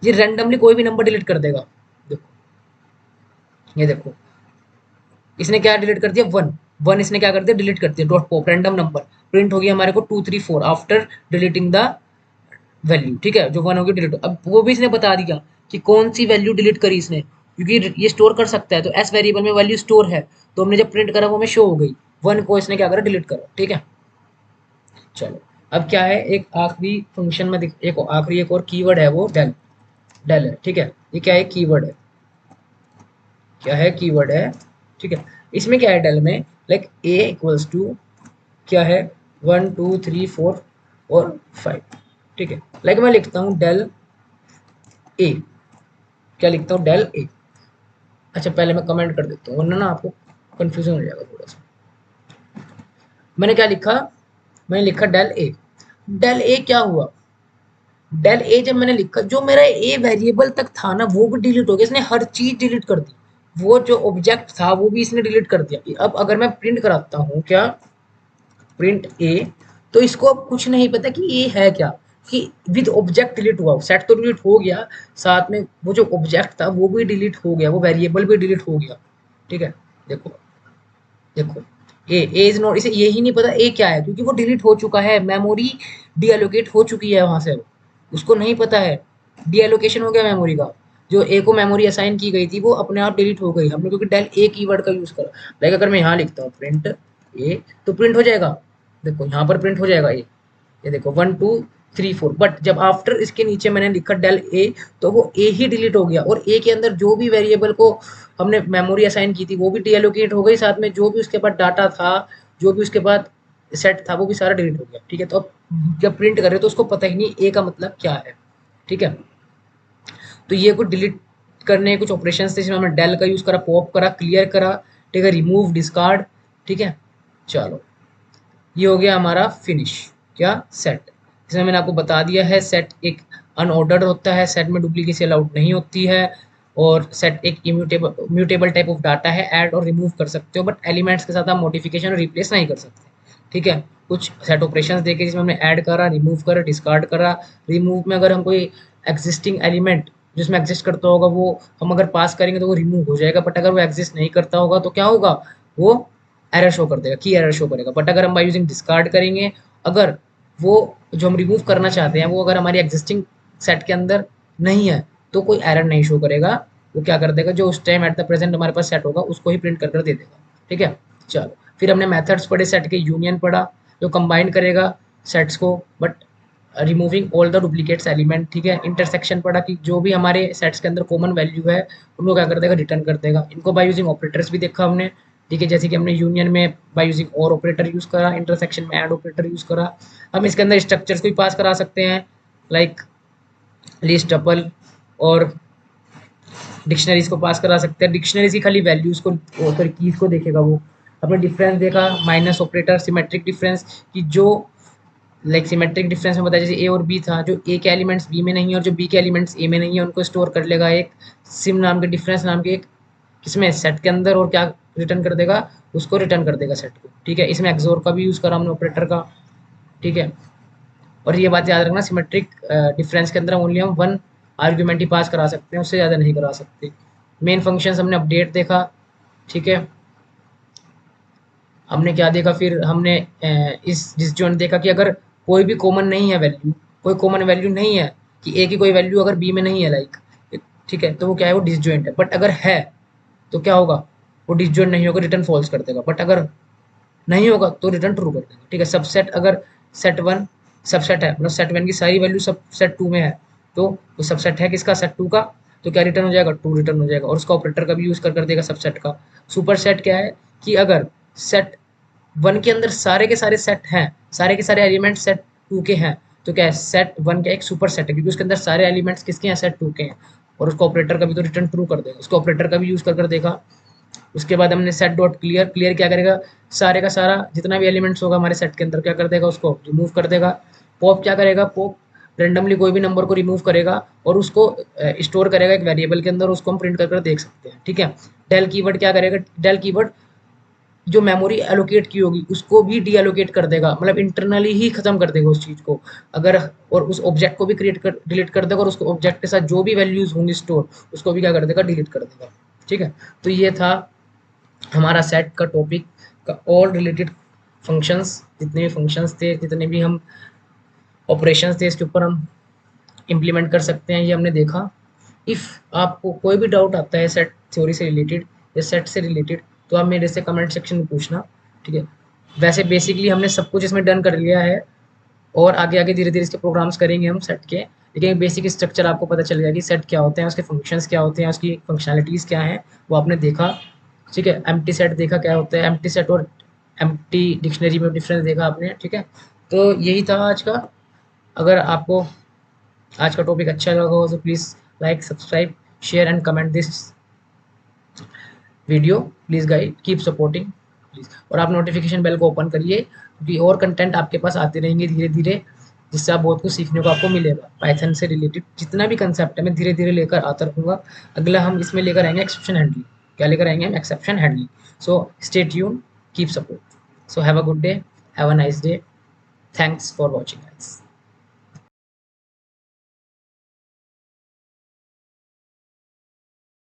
ये रैंडमली कोई भी नंबर डिलीट कर देगा, देखो ये देखो इसने क्या डिलीट कर दिया, 1 1 इसने क्या कर दिया, डिलीट कर दिया, dot pop random number print होगी हमारे को 2 3 4 आफ्टर डिलीटिंग द वैल्यू, ठीक है, जो 1 होगी डिलीट। अब वो भी इसने बता दिया कि कौन सी वैल्यू डिलीट करी इसने, क्योंकि ये स्टोर कर सकता है, तो एस वेरिएबल में वैल्यू स्टोर है, तो हमने जब प्रिंट करा वो हमें शो हो गई, 1 को इसने क्या करा, डिलीट करा, ठीक है। चलो अब क्या है, एक आखिरी फंक्शन में एक आखिरी एक और कीवर्ड है, वो डेल डेल है, ठीक है। ये क्या है, कीवर्ड है, क्या है, कीवर्ड है, ठीक है। इसमें क्या है डेल में, लाइक ए इक्वल्स टू क्या है 1 2 3 4 और 5। ठीक है, लाइक मैं लिखता हूँ डेल ए, क्या लिखता हूँ, डेल ए। अच्छा पहले मैं कमेंट कर देता हूँ वरना ना आपको कंफ्यूजन हो जाएगा थोड़ा सा। मैंने क्या लिखा, मैंने लिखा डेल ए। डेल ए क्या हुआ, डेल ए जब मैंने लिखा, जो मेरा ए वेरिएबल तक था ना वो भी डिलीट हो गया, इसने हर चीज डिलीट कर दी, वो जो ऑब्जेक्ट था वो भी इसने डिलीट कर दिया। अब अगर मैं प्रिंट कराता हूँ क्या, प्रिंट ए, तो इसको अब कुछ नहीं पता कि ये है क्या, कि विद ऑब्जेक्ट डिलीट हुआ, सेट तो डिलीट हो गया, साथ में वो जो ऑब्जेक्ट था वो भी डिलीट हो गया, वो वेरिएबल भी डिलीट हो गया। ठीक है, देखो देखो, ए इज नॉट, इसे यही नहीं पता ए क्या है, क्योंकि वो डिलीट हो चुका है, मेमोरी डीएलोकेट हो चुकी है वहां से, उसको नहीं पता है, डीएलोकेशन हो गया मेमोरी का, जो ए को मेमोरी असाइन की गई थी वो अपने आप डिलीट हो गई, हमने क्योंकि डेल ए कीवर्ड का यूज करा। लाइक अगर मैं यहाँ लिखता हूँ प्रिंट ए, तो प्रिंट हो जाएगा, देखो यहाँ पर प्रिंट हो जाएगा ये देखो 1 2 3 4, बट जब आफ्टर इसके नीचे मैंने लिखा डेल ए, तो वो ए ही डिलीट हो गया, और ए के अंदर जो भी वेरिएबल को हमने मेमोरी असाइन की थी वो भी डीएलोकेट हो गई, साथ में जो भी उसके बाद डाटा था, जो भी उसके बाद सेट था वो भी सारा डिलीट हो गया। ठीक है, तो अब जब प्रिंट कर रहे तो उसको पता ही नहीं ए का मतलब क्या है। ठीक है, तो ये कुछ डिलीट करने कुछ ऑपरेशन थे जिसमें हमने डेल का यूज करा, पॉप करा, क्लियर करा, ठीक है, रिमूव, डिस्कार्ड। ठीक है, चलो ये हो गया हमारा फिनिश, क्या, सेट। इसमें मैंने आपको बता दिया है सेट एक अनऑर्डर्ड होता है, सेट में डुप्लीकेसी अलाउड नहीं होती है, और सेट एक immutable mutable type of data है, ऐड और रिमूव कर सकते हो, बट एलिमेंट्स के साथ आप मॉडिफिकेशन और रिप्लेस नहीं कर सकते। ठीक है, कुछ सेट ऑपरेशंस देखे जिसमें हमने ऐड करा, रिमूव करा, डिस्कार्ड करा। रिमूव में अगर हम कोई एग्जिस्टिंग एलिमेंट जिसमें एग्जिस्ट करता होगा वो हम अगर पास करेंगे तो वो रिमूव हो जाएगा, बट अगर वो एग्जिस्ट नहीं करता होगा तो क्या होगा, वो एरर शो कर देगा, की एरर शो करेगा। बट अगर हम बाय यूजिंग डिस्कार्ड करेंगे, अगर वो जो हम रिमूव करना चाहते हैं वो अगर हमारी एग्जिस्टिंग सेट के अंदर नहीं है तो कोई एरर नहीं शो करेगा, वो क्या कर देगा, जो उस टाइम एट द प्रेजेंट हमारे पास सेट होगा उसको ही प्रिंट कर कर दे देगा। ठीक है, चलो फिर हमने मेथड्स पढ़े, सेट के यूनियन पढ़ा जो कंबाइन करेगा सेट्स को, but removing all the duplicates element. ठीक है, इंटरसेक्शन पढ़ा कि जो भी हमारे सेट्स के अंदर कॉमन वैल्यू है उनको क्या कर देगा, रिटर्न कर देगा। इनको बाय यूजिंग ऑपरेटर्स भी देखा हमने। ठीक है, जैसे कि हमने यूनियन में बाय यूजिंग और ऑपरेटर यूज करा, इंटरसेक्शन में ऐड ऑपरेटर यूज करा। हम इसके अंदर स्ट्रक्चर्स को भी पास करा सकते हैं, लाइक लिस्ट, टपल और डिक्शनरीज को पास करा सकते हैं। डिक्शनरीज की खाली वैल्यूज को, सॉरी कीज को देखेगा वो। हमने डिफरेंस देखा, माइनस ऑपरेटर, सिमेट्रिक डिफरेंस की जो लाइक सिमेट्रिक डिफरेंस में बताया, जैसे ए और बी था, जो ए के एलिमेंट्स बी में नहीं है और जो बी के एलिमेंट्स ए में नहीं है उनको स्टोर कर लेगा एक सिम नाम के, डिफरेंस नाम के एक किसमें, सेट के अंदर, और क्या रिटर्न कर देगा, उसको रिटर्न कर देगा सेट को। ठीक है, इसमें एक्सोर का भी यूज़ करा हमने ऑपरेटर का। ठीक है, और ये बात याद रखना, सिमेट्रिक डिफरेंस के अंदर ओनली हम वन आर्ग्यूमेंट ही पास करा सकते हैं, उससे ज़्यादा नहीं करा सकते। मेन फंक्शंस हमने अपडेट देखा। ठीक है, हमने क्या देखा फिर, हमने इस डिसजॉइंट देखा कि अगर कोई भी कॉमन नहीं है वैल्यू, कोई कॉमन वैल्यू नहीं है, कि ए की कोई वैल्यू अगर बी में नहीं है लाइक, ठीक है, तो वो क्या है, वो डिसजॉइंट है। बट अगर है तो क्या होगा, वो डिसजॉइंट नहीं होगा, रिटर्न फॉल्स कर देगा। बट अगर नहीं होगा तो रिटर्न ट्रू कर देगा। ठीक है, सबसेट, अगर सेट वन सबसेट है, मतलब सेट वन की सारी वैल्यू सब सेट टू में है, तो वो सबसेट है किसका, सेट टू का, तो क्या रिटर्न हो जाएगा, टू रिटर्न हो जाएगा। और उसका ऑपरेटर का भी यूज कर देगा सबसेट का। सुपर सेट क्या है, कि अगर सेट वन के अंदर सारे के सारे सेट हैं, सारे के सारे एलिमेंट सेट टू के हैं, तो क्या है, सेट वन का एक सुपर सेट है, क्योंकि उसके अंदर सारे एलिमेंट्स किसके हैं, सेट टू के हैं। और उसका ऑपरेटर का भी तो रिटर्न ट्रू कर देगा, उसका ऑपरेटर का भी यूज कर देगा। उसके बाद हमने सेट डॉट क्लियर, क्लियर क्या करेगा, सारे का सारा जितना भी एलिमेंट्स होगा हमारे सेट के अंदर क्या कर देगा, उसको रिमूव कर देगा। पॉप क्या करेगा, पॉप रेंडमली कोई भी नंबर को रिमूव करेगा और उसको स्टोर करेगा एक वेरिएबल के अंदर, उसको हम प्रिंट कर देख सकते हैं। ठीक है, डेल कीवर्ड क्या करेगा, डेल कीवर्ड जो मेमोरी एलोकेट की होगी उसको भी डी एलोकेट कर देगा, मतलब इंटरनली ही खत्म कर देगा उस चीज को। अगर और उस ऑब्जेक्ट को भी क्रिएट कर डिलीट कर देगा, और उसको ऑब्जेक्ट के साथ जो भी वैल्यूज होंगी स्टोर, उसको भी क्या कर देगा, डिलीट कर देगा। ठीक है, तो ये था हमारा सेट का टॉपिक का और रिलेटेड फंक्शंस, जितने भी फंक्शंस थे, जितने भी हम ऑपरेशंस थे इसके ऊपर हम इम्प्लीमेंट कर सकते हैं, ये हमने देखा। इफ़ आपको कोई भी डाउट आता है सेट थ्योरी से रिलेटेड या सेट से रिलेटेड, तो आप मेरे से कमेंट सेक्शन में पूछना। ठीक है, वैसे बेसिकली हमने सब कुछ इसमें डन कर लिया है, और आगे आगे धीरे धीरे इसके प्रोग्राम्स करेंगे हम सेट के, लेकिन बेसिक स्ट्रक्चर आपको पता चल गया कि सेट क्या होते हैं, उसके फंक्शंस क्या होते हैं, उसकी फंक्शनैलिटीज़ क्या हैं, वो आपने देखा। ठीक है, एम्प्टी सेट देखा क्या होता है, एम्प्टी सेट और एम्प्टी डिक्शनरी में डिफरेंस देखा आपने। ठीक है, तो यही था आज का अगर आपको आज का टॉपिक अच्छा लगा हो तो please like, subscribe, share and comment this video. Please guide keep supporting please, और आप नोटिफिकेशन बेल को ओपन करिए क्योंकि और कंटेंट आपके पास आते रहेंगे धीरे धीरे, जिससे आप बहुत कुछ सीखने को आपको मिलेगा। पाइथन से रिलेटेड जितना भी कंसेप्ट है मैं धीरे धीरे लेकर आता रहूँगा। अगला हम इसमें लेकर आएंगे एक्सेप्शन हैंडलिंग। क्या लेकर आएंगे हम? Exception handling. So stay tune, keep support. So have a good day, have a nice day, thanks for watching guys.